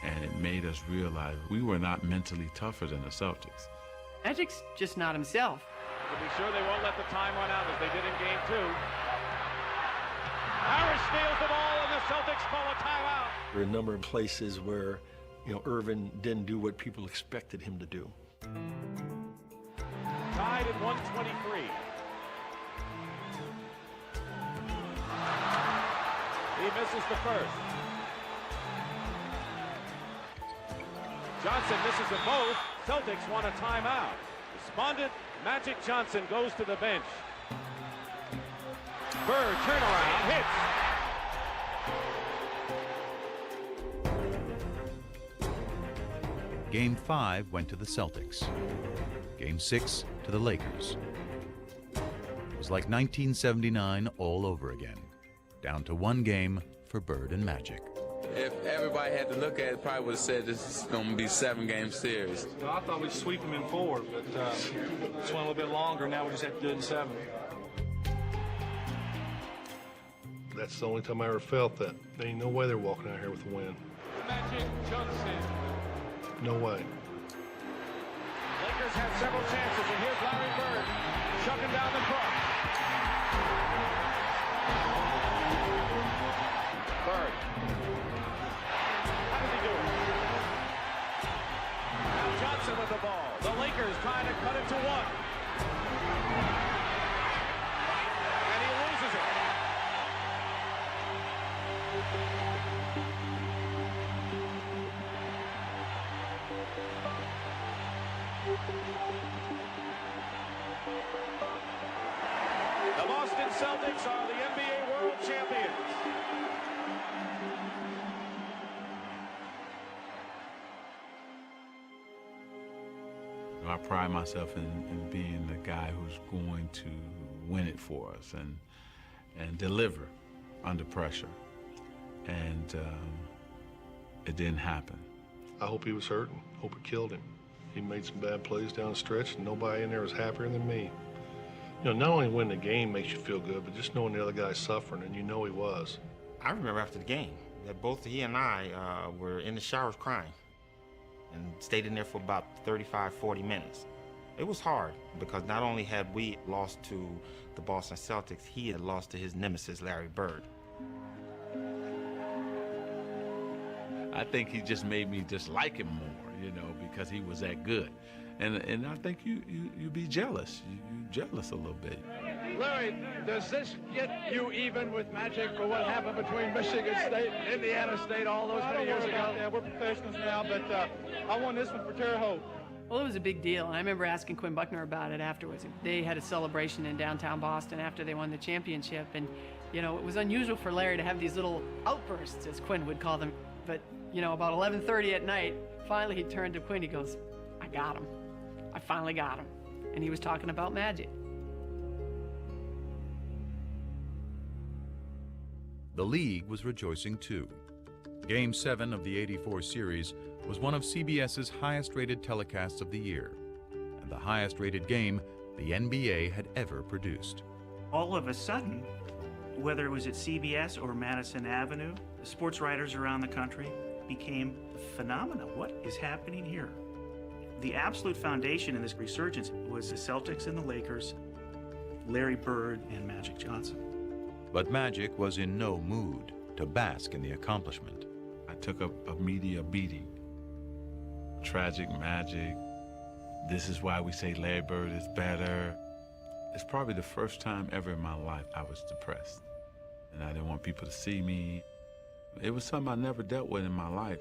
S2: And it made us realize we were not mentally tougher than the Celtics.
S11: Magic's just not himself.
S18: To be sure they won't let the time run out as they did in Game 2. Harris steals the ball, and the Celtics call a timeout.
S9: There are a number of places where, Irvin didn't do what people expected him to do.
S18: Tied at 123. He misses the first. Johnson misses them both. Celtics want a timeout. Despondent, Magic Johnson goes to the bench. Bird turnaround, hits.
S3: Game 5 went to the Celtics. Game 6 to the Lakers. It was like 1979 all over again, down to one game for Bird and Magic.
S19: If everybody had to look at it, probably would have said this is going to be a 7-game series.
S4: I thought we'd sweep them in 4, but just went a little bit longer. Now we just have to do it in 7.
S1: That's the only time I ever felt that. There ain't no way they're walking out here with a win.
S18: Magic Johnson.
S1: No way.
S18: Lakers have several chances, and here's Larry Bird chucking down the court. Bird. How does he do it? Now Johnson with the ball. The Lakers trying to cut it to 1. And he loses it. The Boston Celtics are the NBA World Champions.
S2: I pride myself in being the guy who's going to win it for us and deliver under pressure. And it didn't happen.
S1: I hope he was hurting. Hope it killed him. He made some bad plays down the stretch, and nobody in there was happier than me. Not only winning the game makes you feel good, but just knowing the other guy's suffering, and you know he was.
S20: I remember after the game that both he and I were in the showers crying and stayed in there for about 35, 40 minutes. It was hard because not only had we lost to the Boston Celtics, he had lost to his nemesis, Larry Bird.
S2: I think he just made me dislike him more, because he was that good. And I think you be jealous. You jealous a little bit.
S6: Larry, does this get you even with Magic for what happened between Michigan State and Indiana State all those many years ago? Yeah, we're professionals now, but I won this one for Terre Haute.
S11: Well, it was a big deal, and I remember asking Quinn Buckner about it afterwards. They had a celebration in downtown Boston after they won the championship, and, it was unusual for Larry to have these little outbursts, as Quinn would call them. But, about 11:30 at night, finally he turned to Quinn, he goes, I got him. I finally got him. And he was talking about Magic.
S3: The league was rejoicing too. Game 7 of the '84 series was one of CBS's highest-rated telecasts of the year, and the highest-rated game the NBA had ever produced.
S16: All of a sudden, whether it was at CBS or Madison Avenue, the sports writers around the country became phenomena. What is happening here? The absolute foundation in this resurgence was the Celtics and the Lakers, Larry Bird and Magic Johnson.
S3: But Magic was in no mood to bask in the accomplishment.
S2: I took a media beating. Tragic Magic. This is why we say Larry Bird is better. It's probably the first time ever in my life I was depressed. And I didn't want people to see me. It was something I never dealt with in my life.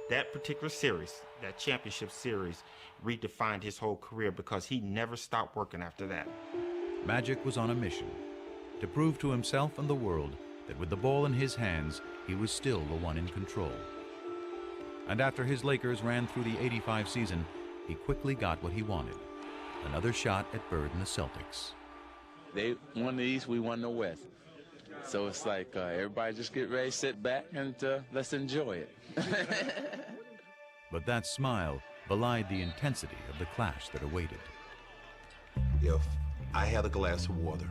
S20: That particular series, that championship series, redefined his whole career because he never stopped working after that.
S3: Magic was on a mission to prove to himself and the world that with the ball in his hands, he was still the one in control. And after his Lakers ran through the '85 season, he quickly got what he wanted, another shot at Bird and the Celtics.
S19: They won the East, we won the West. So it's like everybody just get ready, sit back, and let's enjoy it.
S3: But that smile belied the intensity of the clash that awaited.
S23: If I had a glass of water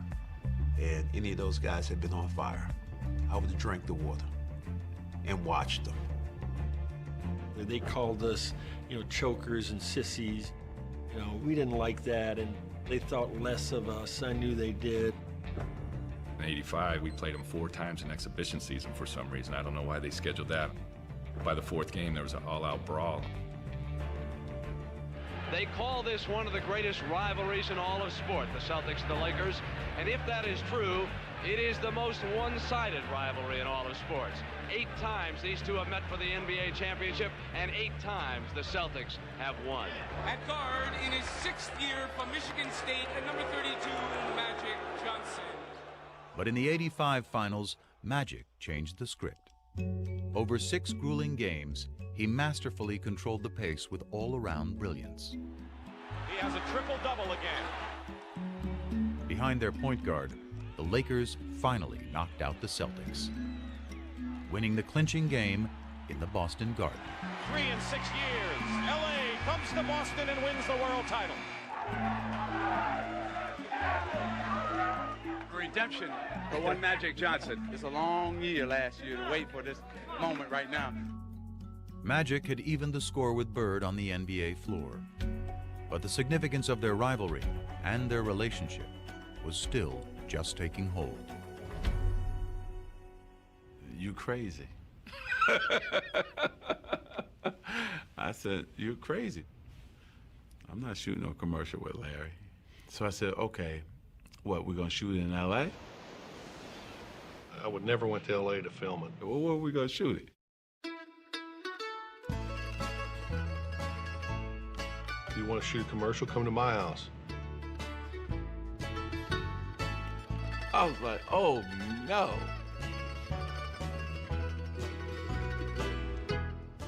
S23: and any of those guys had been on fire, I would have drank the water and watched them.
S9: They called us, chokers and sissies. We didn't like that, and they thought less of us. I knew they did.
S12: In '85, we played them 4 times in exhibition season for some reason. I don't know why they scheduled that. By the 4th game, there was an all-out brawl.
S17: They call this one of the greatest rivalries in all of sport, the Celtics and the Lakers. And if that is true, it is the most one-sided rivalry in all of sports. 8 times these two have met for the NBA championship, and 8 times the Celtics have won.
S13: At guard, in his 6th year from Michigan State, at number 32, Magic Johnson.
S3: But in the '85 finals, Magic changed the script. Over 6 grueling games, he masterfully controlled the pace with all-around brilliance.
S18: He has a triple-double again.
S3: Behind their point guard, the Lakers finally knocked out the Celtics, winning the clinching game in the Boston Garden.
S18: 3 in 6 years, LA comes to Boston and wins the world title.
S21: Redemption for one Magic Johnson. It's a long year last year to wait for this moment right now.
S3: Magic had evened the score with Bird on the NBA floor, but the significance of their rivalry and their relationship was still just taking hold.
S2: You crazy. I said, you're crazy. I'm not shooting no commercial with Larry. So I said, okay, what, we're gonna shoot it in LA?
S1: I would never went to LA to film it.
S2: Well, where are we gonna shoot it?
S1: If you want to shoot a commercial, come to my house.
S2: I was like, oh no.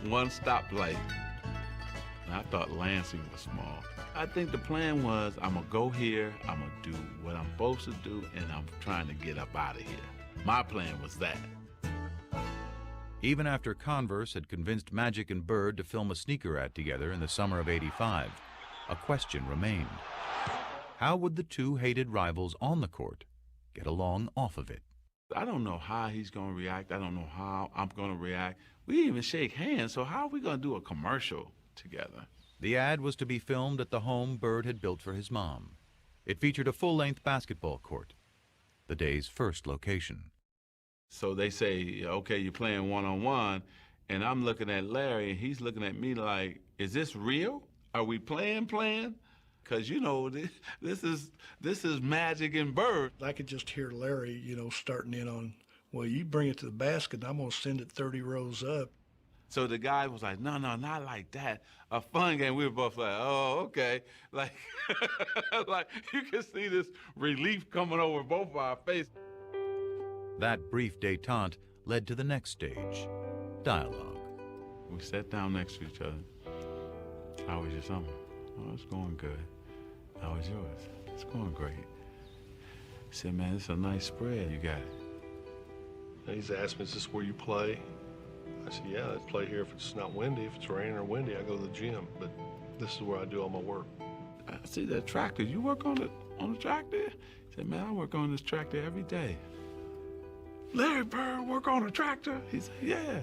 S2: One stoplight. And I thought Lansing was small. I think the plan was, I'm gonna go here, I'm gonna do what I'm supposed to do, and I'm trying to get up out of here. My plan was that.
S3: Even after Converse had convinced Magic and Bird to film a sneaker ad together in the summer of '85, a question remained. How would the two hated rivals on the court get along off of it?
S2: I don't know how he's gonna react. I don't know how I'm gonna react. We didn't even shake hands, so how are we gonna do a commercial together?
S3: The ad was to be filmed at the home Bird had built for his mom. It featured a full-length basketball court, the day's first location.
S2: So they say, okay, you're playing one-on-one, and I'm looking at Larry, and he's looking at me like, is this real? Are we playing? Because, this is Magic and Bird.
S24: I could just hear Larry, starting in on, well, you bring it to the basket, and I'm going to send it 30 rows up.
S2: So the guy was like, no, not like that. A fun game. We were both like, oh, okay. Like, like you can see this relief coming over both of our faces.
S3: That brief détente led to the next stage, dialogue.
S2: We sat down next to each other. How was your summer? Oh, it's going good. How was yours? It's going great. He said, man, it's a nice spread you got.
S1: And he's asked me, is this where you play? I said, yeah, I play here if it's not windy. If it's raining or windy, I go to the gym. But this is where I do all my work.
S2: I see that tractor. You work on the tractor? He said, man, I work on this tractor every day. Larry Bird work on a tractor? He said, yeah.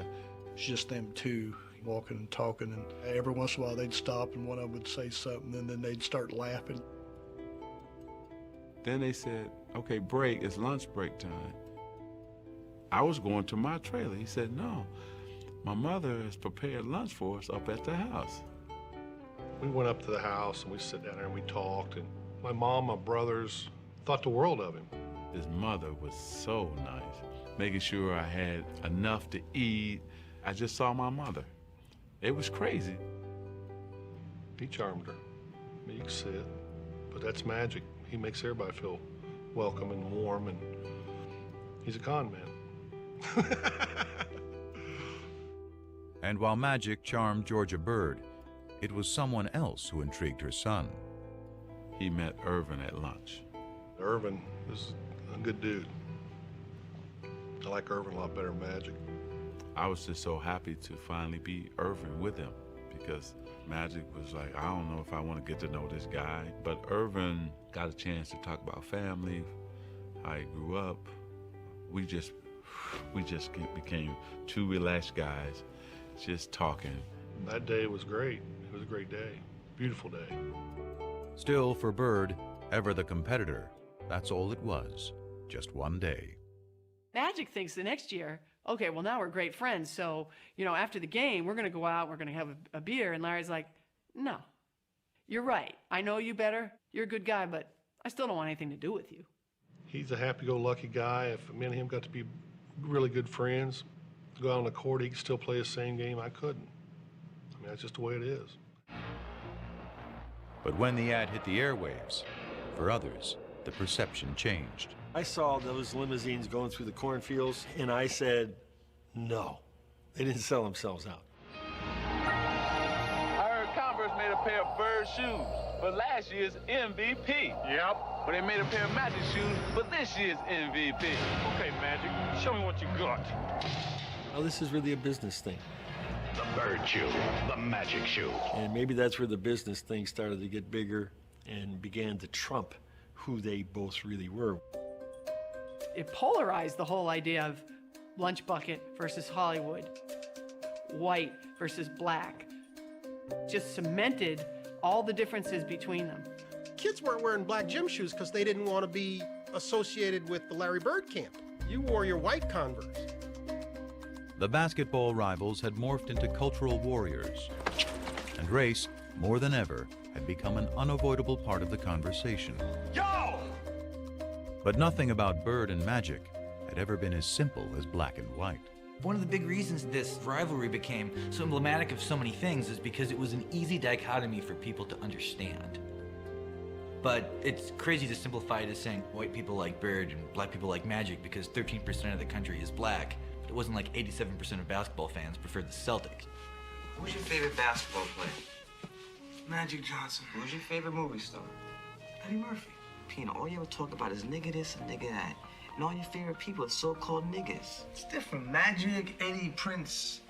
S24: It's just them two walking and talking, and every once in a while they'd stop and one of them would say something, and then they'd start laughing.
S2: Then they said, okay, break, it's lunch break time. I was going to my trailer. He said, no, my mother has prepared lunch for us up at the house.
S1: We went up to the house and we sat down there and we talked, and my mom, my brothers thought the world of him.
S2: His mother was so nice, making sure I had enough to eat. I just saw my mother. It was crazy.
S1: He charmed her. I mean, you can see it, but that's Magic. He makes everybody feel welcome and warm, and he's a con man.
S3: And while Magic charmed Georgia Bird, it was someone else who intrigued her son.
S2: He met Irvin at lunch.
S1: Irvin is a good dude. I like Irvin a lot better than Magic.
S2: I was just so happy to finally be Irvin with him, because Magic was like, I don't know if I want to get to know this guy. But Irvin Got a chance to talk about family, how he grew up. We just became two relaxed guys, just talking.
S1: That day was great. It was a great day. Beautiful day.
S3: Still, for Bird, ever the competitor, that's all it was. Just one day.
S11: Magic thinks the next year, okay, well, now we're great friends. So, after the game, we're going to go out, we're going to have a beer. And Larry's like, no, you're right. I know you better. You're a good guy, but I still don't want anything to do with you.
S1: He's a happy-go-lucky guy. If me and him got to be really good friends, to go out on the court, he could still play the same game. I couldn't. I mean, that's just the way it is.
S3: But when the ad hit the airwaves, for others, the perception changed.
S9: I saw those limousines going through the cornfields, and I said, no. They didn't sell themselves out.
S21: I heard Converse made a pair of Bird shoes for last year's MVP. Yep. But they made a pair of Magic shoes for this year's MVP.
S18: Okay, Magic, show me what you got.
S9: Well, this is really a business thing.
S5: The Bird shoe, the Magic shoe.
S9: And maybe that's where the business thing started to get bigger and began to trump who they both really were.
S11: It polarized the whole idea of lunch bucket versus Hollywood, white versus black. Just cemented all the differences between them.
S7: Kids weren't wearing black gym shoes because they didn't want to be associated with the Larry Bird camp. You wore your white Converse.
S3: The basketball rivals had morphed into cultural warriors, and race, more than ever, had become an unavoidable part of the conversation.
S18: Yo!
S3: But nothing about Bird and Magic had ever been as simple as black and white.
S8: One of the big reasons this rivalry became so emblematic of so many things is because it was an easy dichotomy for people to understand. But it's crazy to simplify it as saying white people like Bird and black people like Magic because 13% of the country is black. But it wasn't like 87% of basketball fans preferred the Celtics.
S15: Who's your favorite basketball player? Magic Johnson. Who's your favorite movie star? Eddie Murphy. Pina, all you ever talk about is nigga this and nigga that. And all your favorite people are so-called niggas. It's different. Magic, Eddie, Prince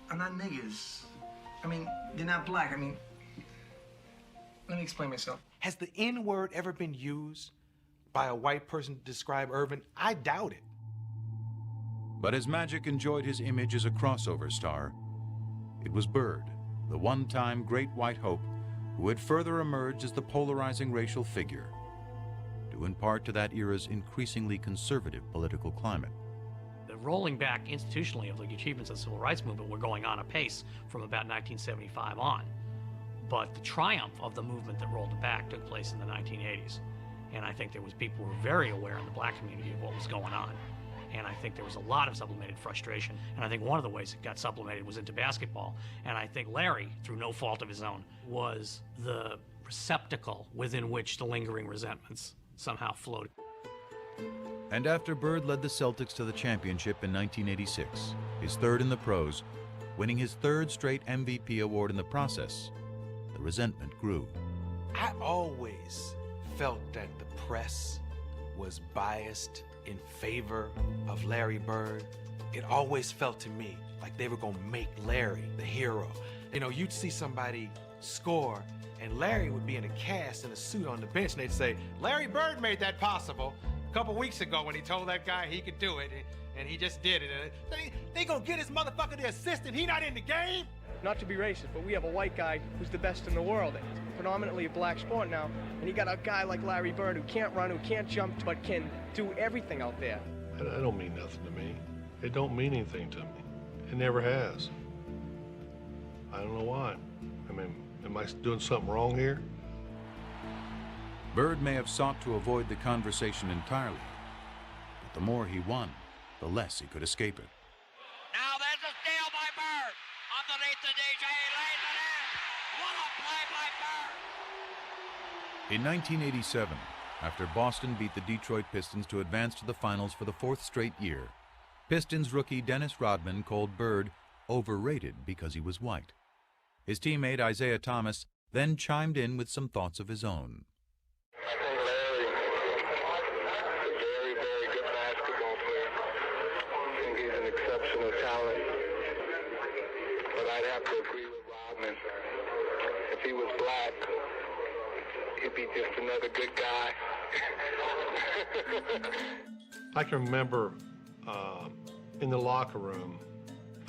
S15: are not niggas. I mean, they're not black. I mean, let me explain myself.
S25: Has the N-word ever been used by a white person to describe Irvin? I doubt it.
S3: But as Magic enjoyed his image as a crossover star, it was Bird, the one-time great white hope, who had further emerged as the polarizing racial figure, due in part to that era's increasingly conservative political climate.
S22: The rolling back institutionally of the achievements of the civil rights movement were going on apace from about 1975 on. But the triumph of the movement that rolled it back took place in the 1980s. And I think there was people who were very aware in the black community of what was going on. And I think there was a lot of sublimated frustration. And I think one of the ways it got sublimated was into basketball. And I think Larry, through no fault of his own, was the receptacle within which the lingering resentments somehow floated.
S3: And after Bird led the Celtics to the championship in 1986, his third in the pros, winning his third straight MVP award in the process, the resentment grew.
S25: I always felt that the press was biased in favor of Larry Bird. It always felt to me like they were gonna make Larry the hero. You know, you'd see somebody score and Larry would be in a cast in a suit on the bench and they'd say, Larry Bird made that possible a couple weeks ago when he told that guy he could do it and he just did it. They gonna get his motherfucker the assist and he not in the game?
S26: Not to be racist, but we have a white guy who's the best in the world. It's predominantly a black sport now. And you got a guy like Larry Bird who can't run, who can't jump, but can do everything out there.
S1: That don't mean nothing to me. It don't mean anything to me. It never has. I don't know why. I mean, am I doing something wrong here?
S3: Bird may have sought to avoid the conversation entirely, but the more he won, the less he could escape it.
S10: Now there's a steal by Bird. Underneath the DJ, lays it in. What a play by Bird.
S3: In 1987, after Boston beat the Detroit Pistons to advance to the finals for the fourth straight year, Pistons rookie Dennis Rodman called Bird overrated because he was white. His teammate Isaiah Thomas then chimed in with some thoughts of his own.
S27: I think Larry is a very, very good basketball player. I think he's an exceptional talent. But I'd have to agree with Rodman. If he was black, he'd be just another good guy.
S1: I can remember in the locker room,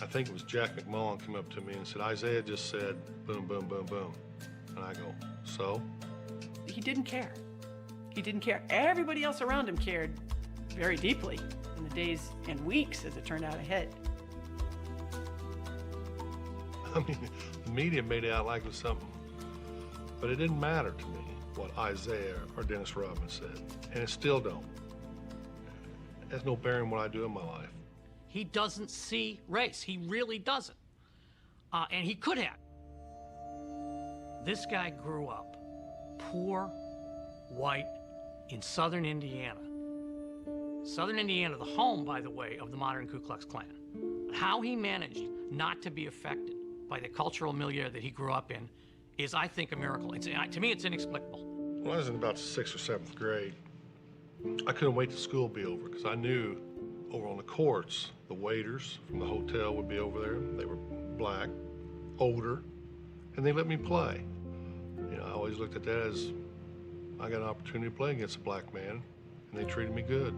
S1: I think it was Jack McMullen came up to me and said, Isaiah just said, boom, boom, boom, boom. And I go, so?
S11: He didn't care. He didn't care. Everybody else around him cared very deeply in the days and weeks as it turned out ahead.
S1: I mean, the media made it out like it was something, but it didn't matter to me what Isaiah or Dennis Rodman said, and it still don't. It has no bearing on what I do in my life.
S22: He doesn't see race. He really doesn't. And he could have. This guy grew up poor, white, in southern Indiana. Southern Indiana, the home, by the way, of the modern Ku Klux Klan. How he managed not to be affected by the cultural milieu that he grew up in is, I think, a miracle. To me, it's inexplicable.
S1: When I was in about 6th or 7th grade, I couldn't wait till school to be over because I knew over on the courts, the waiters from the hotel would be over there. They were black, older, and they let me play. You know, I always looked at that as I got an opportunity to play against a black man, and they treated me good.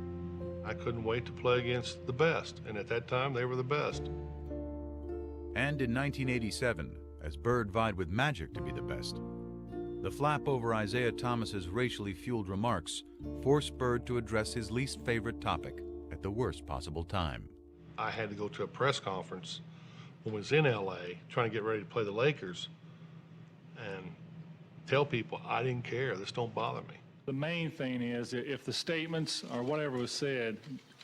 S1: I couldn't wait to play against the best, and at that time, they were the best.
S3: And in 1987, as Bird vied with Magic to be the best, the flap over Isaiah Thomas's racially fueled remarks forced Bird to address his least favorite topic at the worst possible time.
S1: I had to go to a press conference when I was in LA trying to get ready to play the Lakers and tell people I didn't care, this don't bother me.
S4: The main thing is if the statements or whatever was said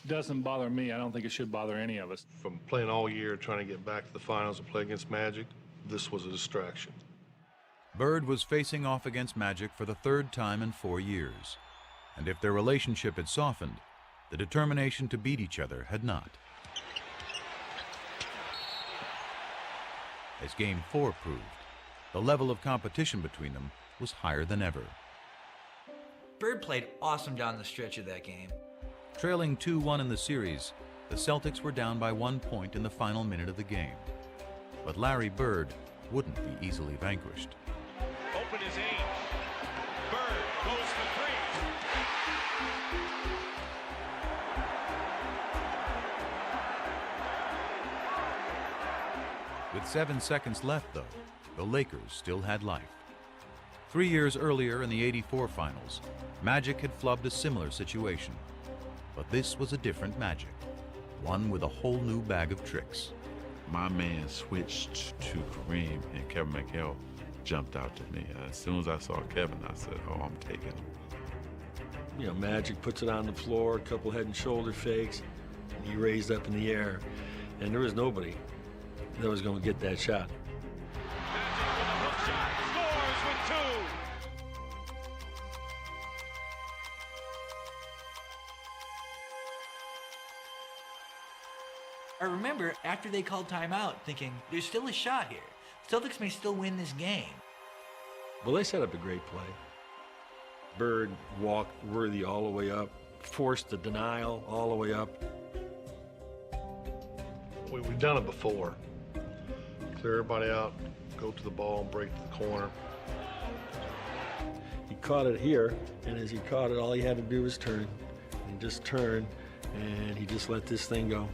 S4: doesn't bother me, I don't think it should bother any of us.
S1: From playing all year trying to get back to the finals and play against Magic, this was a distraction.
S3: Bird was facing off against Magic for the 3rd time in 4 years, and if their relationship had softened, the determination to beat each other had not. As Game 4 proved, the level of competition between them was higher than ever.
S8: Bird played awesome down the stretch of that game.
S3: Trailing 2-1 in the series, the Celtics were down by 1 point in the final minute of the game. But Larry Bird wouldn't be easily vanquished.
S18: Open his aim. Bird goes for three.
S3: With 7 seconds left, though, the Lakers still had life. 3 years earlier in the '84 finals, Magic had flubbed a similar situation. But this was a different Magic, one with a whole new bag of tricks.
S2: My man switched to Kareem, and Kevin McHale jumped out to me. As soon as I saw Kevin, I said, oh, I'm taking him.
S9: You know, Magic puts it on the floor, a couple head and shoulder fakes, and he raised up in the air. And there was nobody that was going to get that shot.
S8: I remember after they called timeout thinking, there's still a shot here. Celtics may still win this game.
S9: Well, they set up a great play. Bird walked Worthy all the way up, forced the denial all the way up.
S1: We've done it before. Clear everybody out, go to the ball and break to the corner.
S9: He caught it here, and as he caught it, all he had to do was turn. And just turn, and he just let this thing go.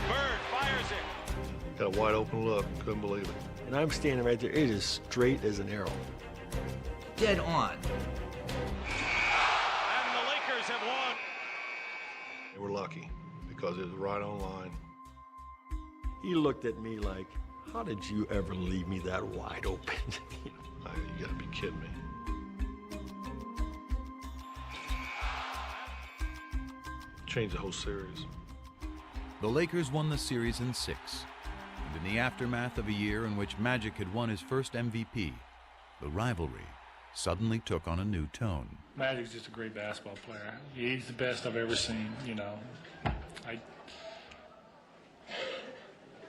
S18: Bird fires it.
S1: Got a wide open look, couldn't believe it.
S9: And I'm standing right there, it is straight as an arrow.
S8: Dead on.
S18: And the Lakers have won.
S1: They were lucky because it was right on line.
S9: He looked at me like, how did you ever leave me that wide open?
S1: You gotta be kidding me. Changed the whole series.
S3: The Lakers won the series in 6, and in the aftermath of a year in which Magic had won his first MVP, the rivalry suddenly took on a new tone.
S4: Magic's just a great basketball player. He's the best I've ever seen, you know.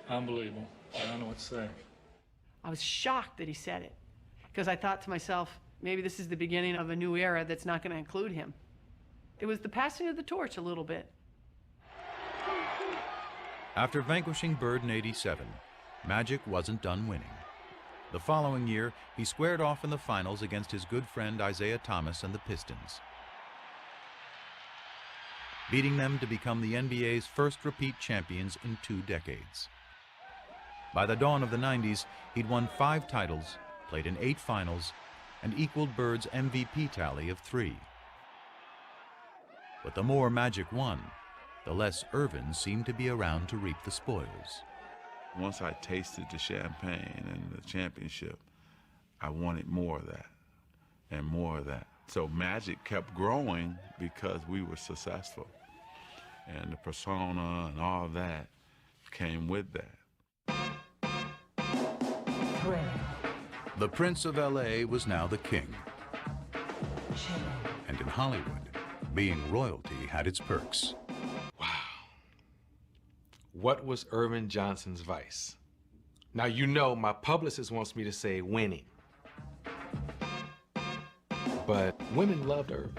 S4: Unbelievable. I don't know what to say.
S11: I was shocked that he said it, because I thought to myself, maybe this is the beginning of a new era that's not going to include him. It was the passing of the torch a little bit.
S3: After vanquishing Bird in '87, Magic wasn't done winning. The following year, he squared off in the finals against his good friend Isaiah Thomas and the Pistons, beating them to become the NBA's first repeat champions in 2 decades. By the dawn of the 90s, he'd won 5 titles, played in 8 finals, and equaled Bird's MVP tally of 3. But the more Magic won, the less Irvin seemed to be around to reap the spoils.
S2: Once I tasted the champagne and the championship, I wanted more of that and more of that. So Magic kept growing because we were successful. And the persona and all of that came with that.
S3: The Prince of LA was now the king. And in Hollywood, being royalty had its perks.
S25: What was Irvin Johnson's vice? Now, you know my publicist wants me to say winning. But women loved Irvin.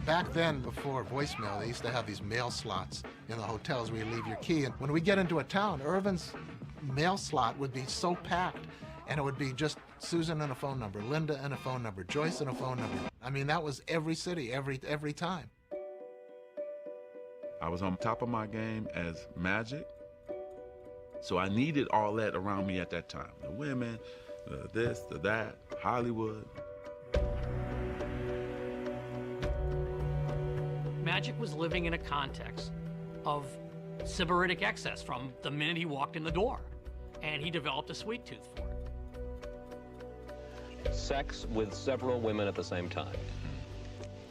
S6: Back then, before voicemail, they used to have these mail slots in the hotels where you leave your key. And when we get into a town, Irvin's mail slot would be so packed, and it would be just Susan and a phone number, Linda and a phone number, Joyce and a phone number. I mean, that was every city, every time.
S2: I was on top of my game as Magic, so I needed all that around me at that time. The women, the this, the that, Hollywood.
S22: Magic was living in a context of sybaritic excess from the minute he walked in the door, and he developed a sweet tooth for it.
S12: Sex with several women at the same time.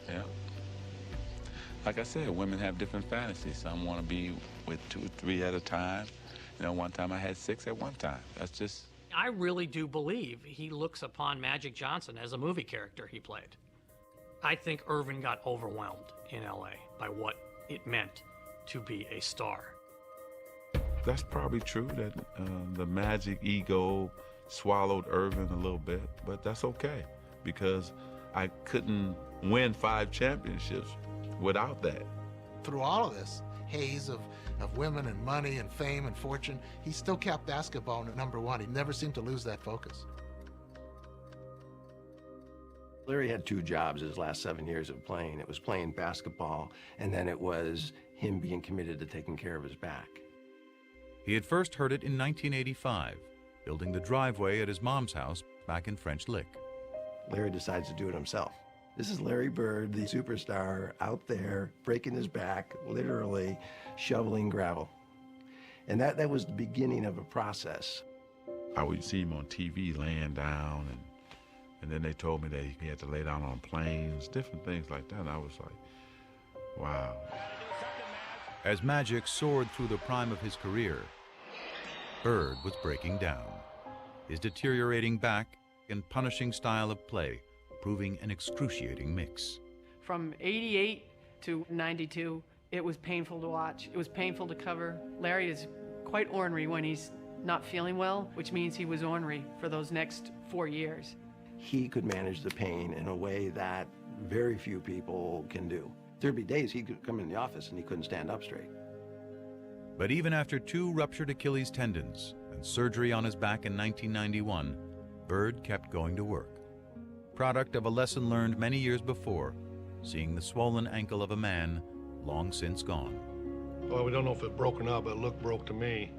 S2: Yeah. Like I said, women have different fantasies. Some want to be with 2 or 3 at a time. You know, one time I had 6 at one time. That's just...
S22: I really do believe he looks upon Magic Johnson as a movie character he played. I think Irvin got overwhelmed in LA by what it meant to be a star.
S2: That's probably true that the Magic ego swallowed Irvin a little bit, but that's okay because I couldn't win 5 championships without that.
S6: Through all of this haze of women and money and fame and fortune, he still kept basketball at #1. He never seemed to lose that focus.
S14: Larry had 2 jobs his last 7 years of playing. It was playing basketball, and then it was him being committed to taking care of his back.
S3: He had first heard it in 1985, building the driveway at his mom's house back in French Lick.
S14: Larry decides to do it himself. This is Larry Bird, the superstar, out there breaking his back, literally shoveling gravel. And that was the beginning of a process.
S2: I would see him on TV laying down, and then they told me that he had to lay down on planes, different things like that. And I was like, wow.
S3: As Magic soared through the prime of his career, Bird was breaking down. His deteriorating back and punishing style of play proving an excruciating mix.
S11: From 88 to 92, it was painful to watch. It was painful to cover. Larry is quite ornery when he's not feeling well, which means he was ornery for those next 4 years.
S14: He could manage the pain in a way that very few people can do. There'd be days he could come in the office and he couldn't stand up straight.
S3: But even after 2 ruptured Achilles tendons and surgery on his back in 1991, Bird kept going to work. Product of a lesson learned many years before, seeing the swollen ankle of a man long since gone.
S1: Well, we don't know if it broke or not, but it looked broke to me.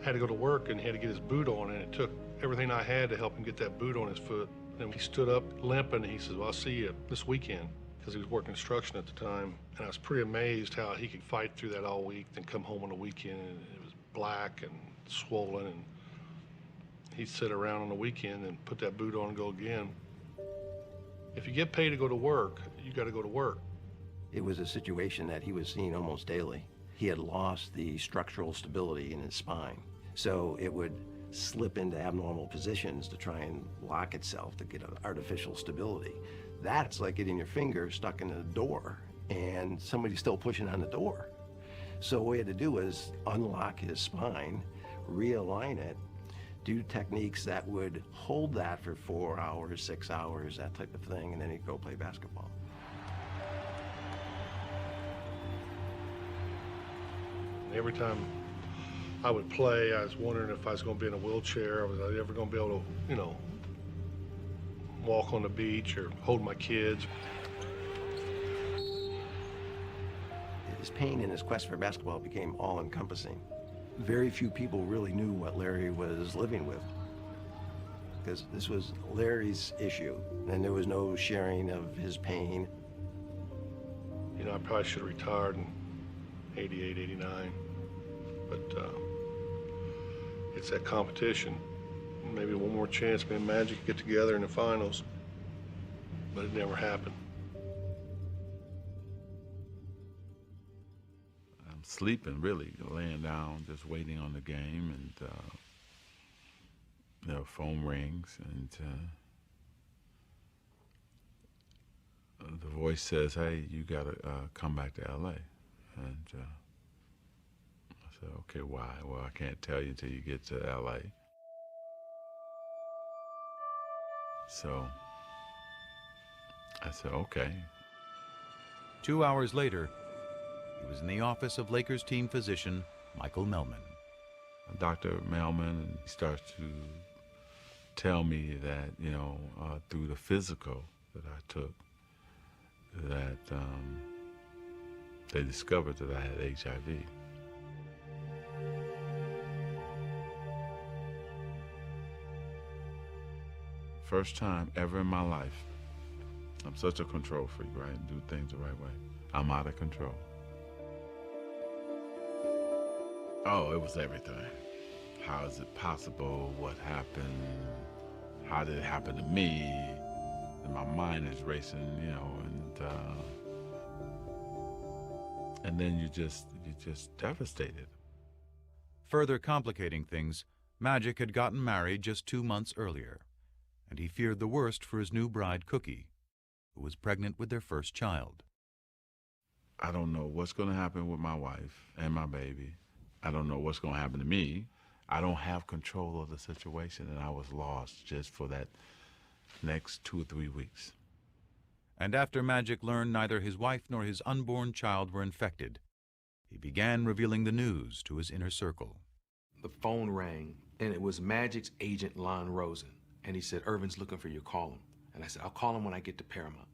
S1: I had to go to work and he had to get his boot on, and it took everything I had to help him get that boot on his foot. And he stood up limping, and he says, well, I'll see you this weekend, because he was working construction at the time. And I was pretty amazed how he could fight through that all week, then come home on the weekend, and it was black and swollen, and he'd sit around on the weekend and put that boot on and go again. If you get paid to go to work, you got to go to work.
S14: It was a situation that he was seeing almost daily. He had lost the structural stability in his spine, so it would slip into abnormal positions to try and lock itself to get an artificial stability. That's like getting your finger stuck in a door and somebody's still pushing on the door. So what we had to do was unlock his spine, realign it, do techniques that would hold that for 4 hours, 6 hours, that type of thing, and then he'd go play basketball.
S1: Every time I would play. I was wondering if I was going to be in a wheelchair. Was I ever going to be able to, you know, walk on the beach or hold my kids?
S14: His pain in his quest for basketball became all-encompassing. Very few people really knew what Larry was living with, because this was Larry's issue, and there was no sharing of his pain.
S1: You know, I probably should have retired in 88, 89, but it's that competition. Maybe one more chance, me and Magic could get together in the finals, but it never happened.
S2: I'm sleeping, really, laying down, just waiting on the game, and the phone rings, and the voice says, "Hey, you gotta come back to LA." And I said, "Okay, why?" "Well, I can't tell you until you get to LA." So I said, "Okay."
S3: 2 hours later, he was in the office of Lakers team physician Michael Melman.
S2: Dr. Melman starts to tell me that, you know, through the physical that I took, that they discovered that I had HIV. First time ever in my life, I'm such a control freak, right? And do things the right way. I'm out of control. Oh, it was everything. How is it possible? What happened? How did it happen to me? And my mind is racing, you know, and then you're just devastated.
S3: Further complicating things, Magic had gotten married just 2 months earlier, and he feared the worst for his new bride, Cookie, who was pregnant with their first child.
S2: I don't know what's going to happen with my wife and my baby. I don't know what's going to happen to me. I don't have control of the situation, and I was lost just for that next 2 or 3 weeks.
S3: And after Magic learned neither his wife nor his unborn child were infected, he began revealing the news to his inner circle.
S25: The phone rang, and it was Magic's agent, Lon Rosen. And he said, "Irvin's looking for you, call him." And I said, "I'll call him when I get to Paramount."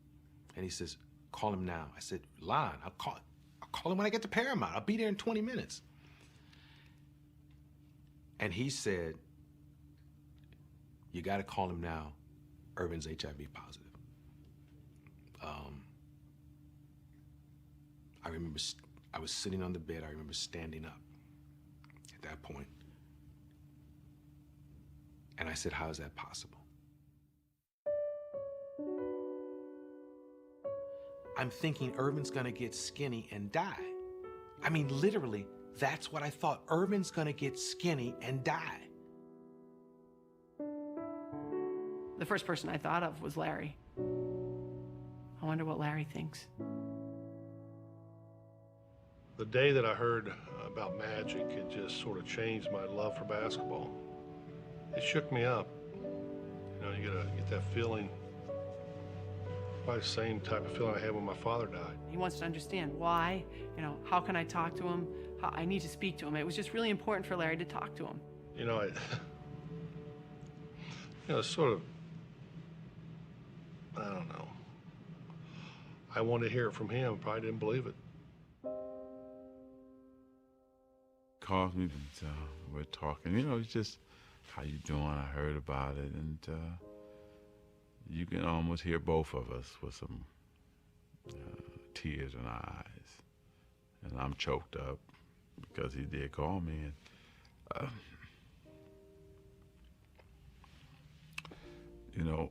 S25: And he says, "Call him now." I said, "Lon, I'll call him when I get to Paramount. I'll be there in 20 minutes. And he said, "You got to call him now. Irvin's HIV positive." I remember I was sitting on the bed. I remember standing up at that point. And I said, "How is that possible?" I'm thinking Irvin's gonna get skinny and die. I mean, literally, that's what I thought. Irvin's gonna get skinny and die.
S11: The first person I thought of was Larry. I wonder what Larry thinks.
S1: The day that I heard about Magic, it just sort of changed my love for basketball. It shook me up. You know, you gotta get that feeling, probably the same type of feeling I had when my father died.
S11: He wants to understand why, you know, how can I talk to him? How, I need to speak to him. It was just really important for Larry to talk to him.
S1: You know, it's sort of, I don't know. I wanted to hear it from him, probably didn't believe it.
S2: Calls me, and we're talking, you know, it's just, "How you doing? I heard about it." And you can almost hear both of us with some tears in our eyes. And I'm choked up because he did call me. And, you know,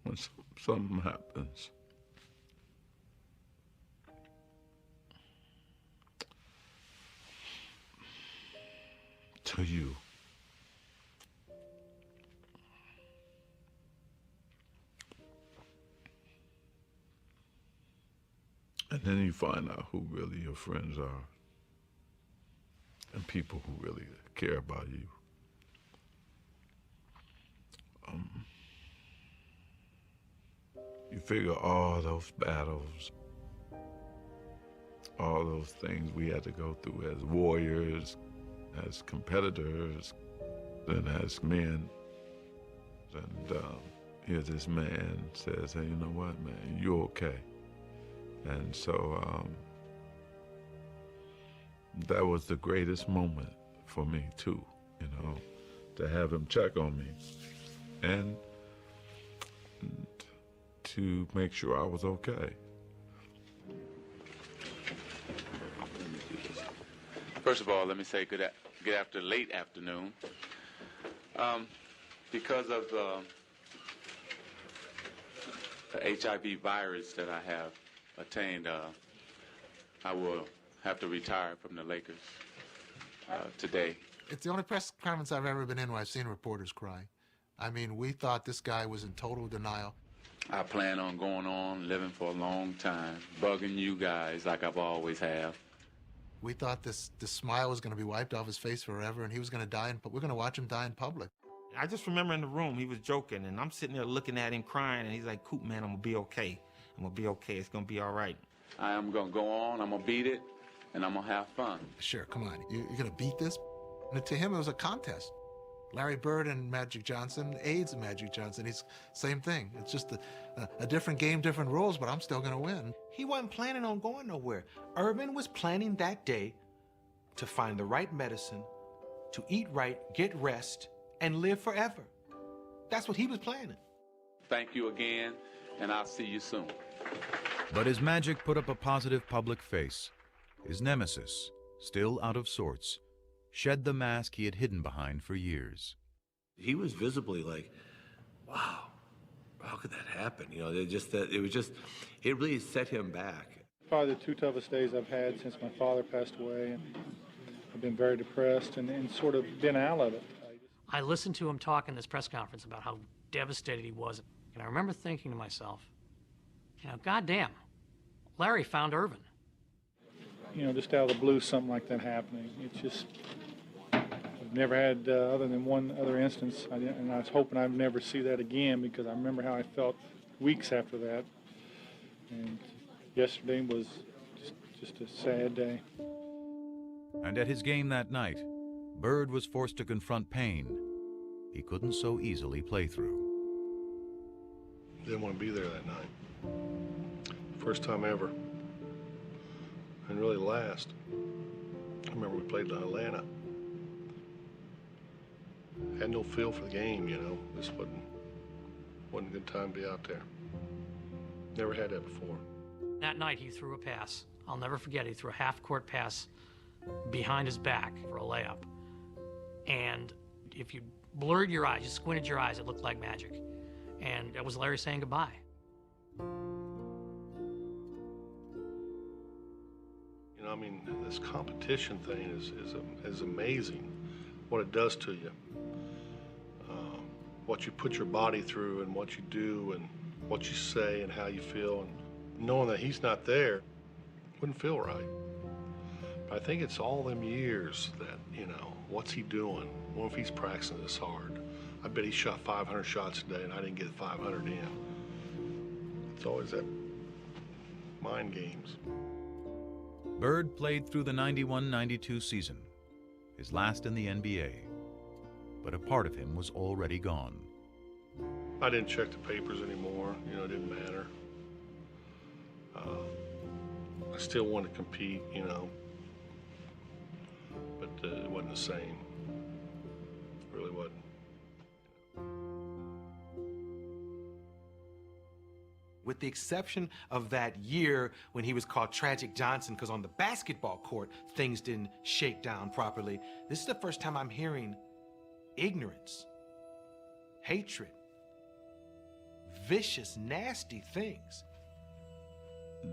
S2: when something happens, to you, and then you find out who really your friends are and people who really care about you. You figure all those battles all those things we had to go through as warriors, as competitors, and as men. And here this man says, hey, you know what, man, you're okay. And so that was the greatest moment for me too, you know, to have him check on me and to make sure I was okay. First of all, let me say good late afternoon. Because of the HIV virus that I have attained, I will have to retire from the Lakers today.
S6: It's the only press conference I've ever been in where I've seen reporters cry. I mean, we thought this guy was in total denial.
S2: I plan on going on, living for a long time, bugging you guys like I've always have.
S6: We thought this smile was going to be wiped off his face forever, and he was going to die, but we're going to watch him die in public.
S13: I just remember in the room, he was joking, and I'm sitting there looking at him crying, and he's like, Coop, man, I'm going to be okay. I'm going to be okay. It's going to be all right.
S2: I am going to go on, I'm going to beat it, and I'm going to have fun.
S6: Sure, come on. You're going to beat this? And to him, it was a contest. Larry Bird and Magic Johnson, AIDS and Magic Johnson, he's same thing. It's just a different game, different rules, but I'm still going to win.
S25: He wasn't planning on going nowhere. Urban was planning that day to find the right medicine, to eat right, get rest, and live forever. That's what he was planning.
S2: Thank you again, and I'll see you soon.
S3: But as Magic put up a positive public face, his nemesis, still out of sorts, shed the mask he had hidden behind for years.
S16: He was visibly like, wow, how could that happen? You know, it really set him back.
S4: Probably the two toughest days I've had since my father passed away, and I've been very depressed and sort of been out of it.
S22: I listened to him talk in this press conference about how devastated he was, and I remember thinking to myself, you know, goddamn, Larry found Irvin.
S4: You know, just out of the blue, something like that happening. It's just, I've never had, other than one other instance, and I was hoping I'd never see that again, because I remember how I felt weeks after that. And yesterday was just a sad day.
S3: And at his game that night, Bird was forced to confront pain he couldn't so easily play through.
S1: Didn't want to be there that night. First time ever. And really last. I remember we played in Atlanta. Had no feel for the game, you know. This wasn't a good time to be out there. Never had that before.
S22: That night he threw a pass. I'll never forget, he threw a half-court pass behind his back for a layup. And if you blurred your eyes, you squinted your eyes, it looked like magic. And that was Larry saying goodbye.
S1: You know, I mean, this competition thing is amazing, what it does to you. What you put your body through and what you do and what you say and how you feel. And knowing that he's not there wouldn't feel right. But I think it's all them years that, you know, what's he doing? What if he's practicing this hard? I bet he shot 500 shots a day and I didn't get 500 in. It's always that mind games.
S3: Bird played through the 91-92 season, his last in the NBA, but a part of him was already gone.
S1: I didn't check the papers anymore, you know, it didn't matter. I still wanted to compete, you know, but it wasn't the same. It really wasn't.
S25: With the exception of that year when he was called Tragic Johnson, because on the basketball court, things didn't shake down properly, this is the first time I'm hearing ignorance, hatred, vicious, nasty things.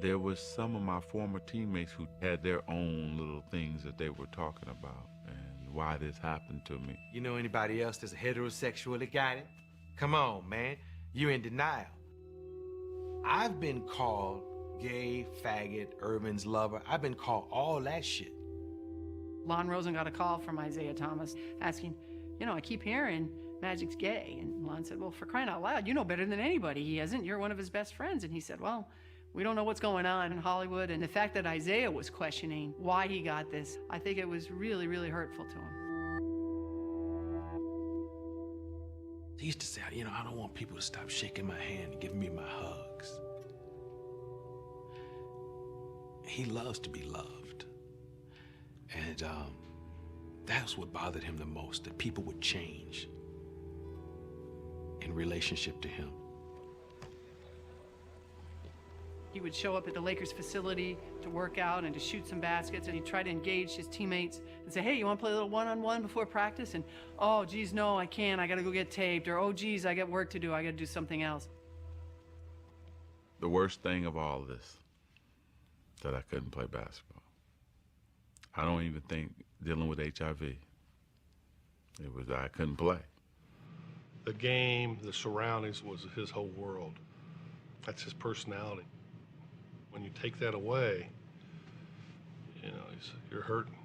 S2: There was some of my former teammates who had their own little things that they were talking about and why this happened to me.
S25: You know anybody else that's heterosexual that got it? Come on, man. You're in denial. I've been called gay, faggot, Urban's lover. I've been called all that shit.
S11: Lon Rosen got a call from Isaiah Thomas asking, you know, I keep hearing Magic's gay. And Lon said, well, for crying out loud, you know better than anybody he isn't. You're one of his best friends. And he said, well, We don't know what's going on in Hollywood, and the fact that Isaiah was questioning why he got this, I think it was really, really hurtful to him.
S5: He used to say, you know, I don't want people to stop shaking my hand and giving me my hugs. He loves to be loved. And that's what bothered him the most, that people would change in relationship to him.
S11: He would show up at the Lakers facility to work out and to shoot some baskets, and he'd try to engage his teammates and say, hey, you want to play a little one-on-one before practice? And, oh, geez, no, I can't. I got to go get taped. Or, oh, geez, I got work to do. I got to do something else.
S2: The worst thing of all of this, that I couldn't play basketball. I don't even think dealing with HIV, it was I couldn't play.
S1: The game, the surroundings was his whole world. That's his personality. When you take that away, you know, you're hurting.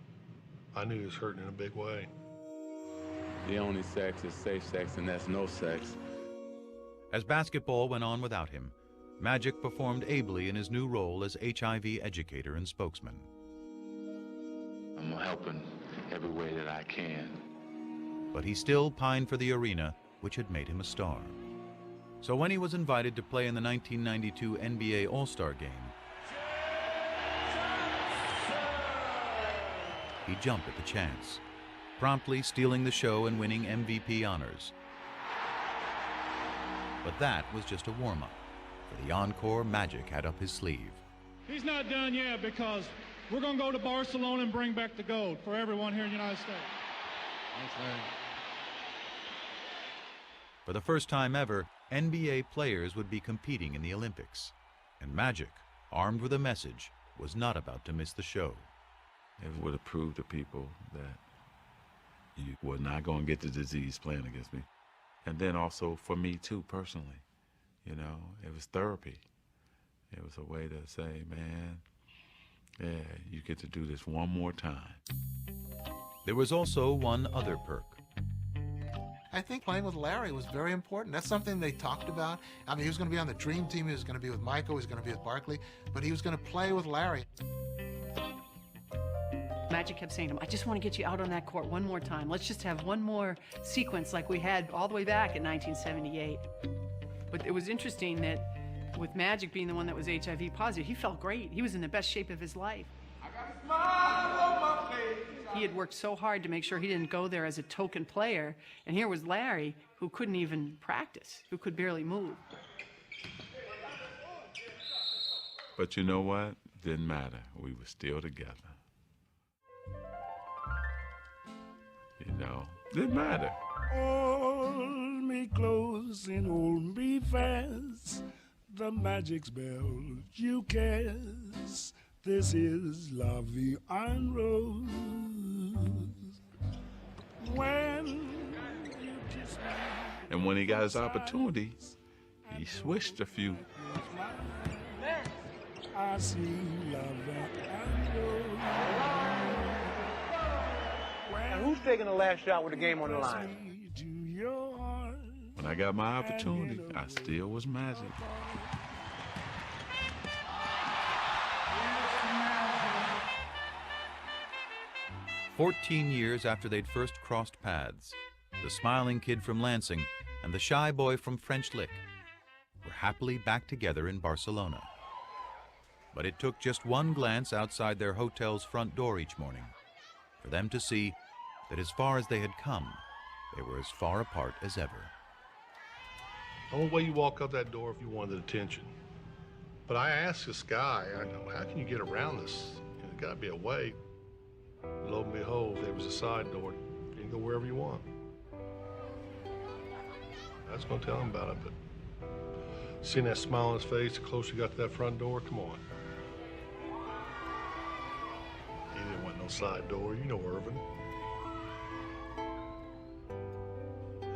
S1: I knew he was hurting in a big way.
S2: The only sex is safe sex, and that's no sex.
S3: As basketball went on without him, Magic performed ably in his new role as HIV educator and spokesman.
S2: I'm helping every way that I can.
S3: But he still pined for the arena, which had made him a star. So when he was invited to play in the 1992 NBA All-Star game, he jumped at the chance, promptly stealing the show and winning MVP honors. But that was just a warm-up. For the encore, Magic had up his sleeve.
S4: He's not done yet, because we're going to go to Barcelona and bring back the gold for everyone here in the United States.
S2: Thanks, man.
S3: For the first time ever, NBA players would be competing in the Olympics. And Magic, armed with a message, was not about to miss the show.
S2: It would have proved to people that you were not going to get the disease playing against me. And then also for me too, personally, you know, it was therapy. It was a way to say, man, yeah, you get to do this one more time.
S3: There was also one other perk.
S6: I think playing with Larry was very important. That's something they talked about. I mean, he was going to be on the dream team. He was going to be with Michael. He was going to be with Barkley. But he was going to play with Larry.
S11: Magic kept saying to him, I just want to get you out on that court one more time. Let's just have one more sequence like we had all the way back in 1978. But it was interesting that with Magic being the one that was HIV positive, he felt great. He was in the best shape of his life.
S27: I got a smile on my face.
S11: He had worked so hard to make sure he didn't go there as a token player. And here was Larry, who couldn't even practice, who could barely move.
S2: But you know what? Didn't matter. We were still together. You know, didn't matter.
S17: Hold me close and hold me fast. The magic spell you cast. This is La Vie en Rose. When you kiss me.
S2: And when he got his opportunity, he switched a few.
S17: I see La Vie en Rose.
S19: And who's taking the last shot with the game on the line?
S2: When I got my opportunity, I still was Magic.
S3: "14 years after they'd first crossed paths, the smiling kid from Lansing and the shy boy from French Lick were happily back together in Barcelona. But it took just one glance outside their hotel's front door each morning for them to see that as far as they had come, they were as far apart as ever.
S1: The only way you walk out that door if you wanted attention. But I asked this guy, I know, how can you get around this? There's got to be a way. Lo and behold, there was a side door. You can go wherever you want. I was going to tell him about it, but seeing that smile on his face, the closer you got to that front door, come on. He didn't want no side door, you know Irvin.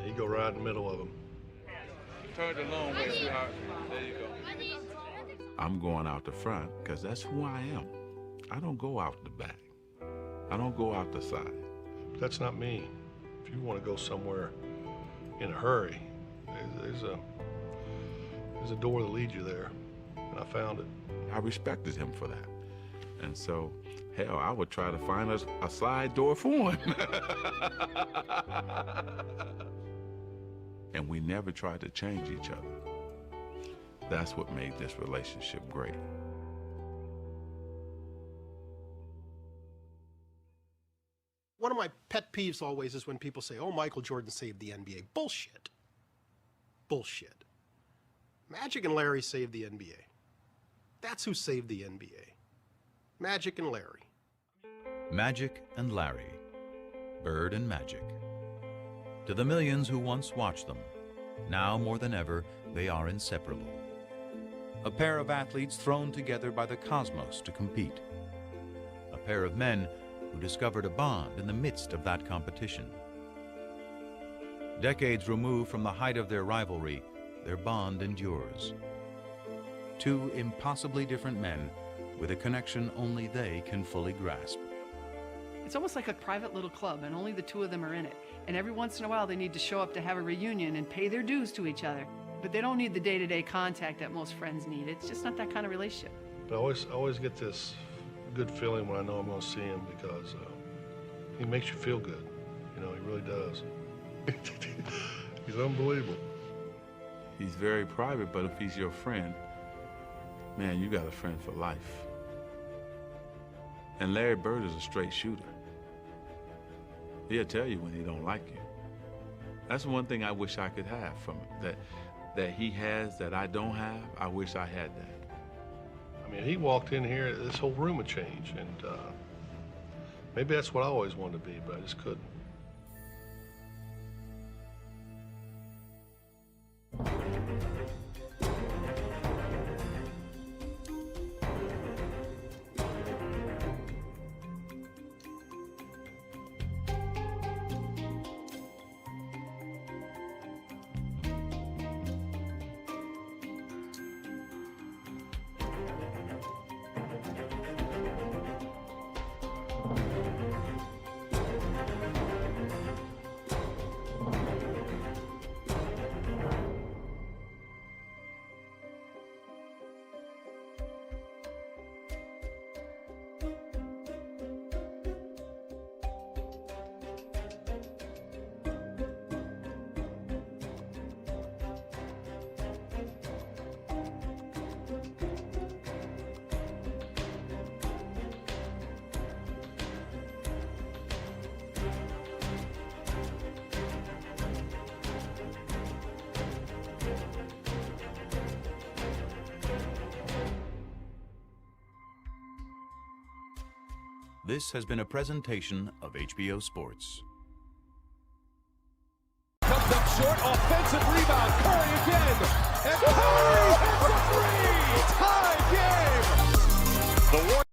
S1: You go right in the middle of them.
S2: Turn the long way, sweetheart. There you go. I'm going out the front because that's who I am. I don't go out the back. I don't go out the side.
S1: But that's not me. If you want to go somewhere in a hurry, there's a door that leads you there. and I found it.
S2: I respected him for that. And so, hell, I would try to find a slide door for him. And we never tried to change each other. That's what made this relationship great.
S7: One of my pet peeves always is when people say, oh, Michael Jordan saved the NBA. Bullshit. Bullshit. Magic and Larry saved the NBA. That's who saved the NBA. Magic and Larry.
S3: Magic and Larry. Bird and Magic. To the millions who once watched them, now more than ever, they are inseparable. A pair of athletes thrown together by the cosmos to compete. A pair of men who discovered a bond in the midst of that competition. Decades removed from the height of their rivalry, their bond endures. Two impossibly different men with a connection only they can fully grasp.
S11: It's almost like a private little club, and only the two of them are in it. And every once in a while, they need to show up to have a reunion and pay their dues to each other. But they don't need the day-to-day contact that most friends need. It's just not that kind of relationship.
S1: But I always get this good feeling when I know I'm going to see him, because he makes you feel good. You know, he really does. He's unbelievable.
S2: He's very private, but if he's your friend, man, you got a friend for life. And Larry Bird is a straight shooter. He'll tell you when he don't like you. That's one thing I wish I could have from him, that he has that I don't have. I wish I had that.
S1: I mean, he walked in here, this whole room would change, and maybe that's what I always wanted to be, but I just couldn't.
S3: This has been a presentation of HBO Sports.
S18: Comes up short, offensive rebound. Curry again. And Curry hits a three. Tie game. The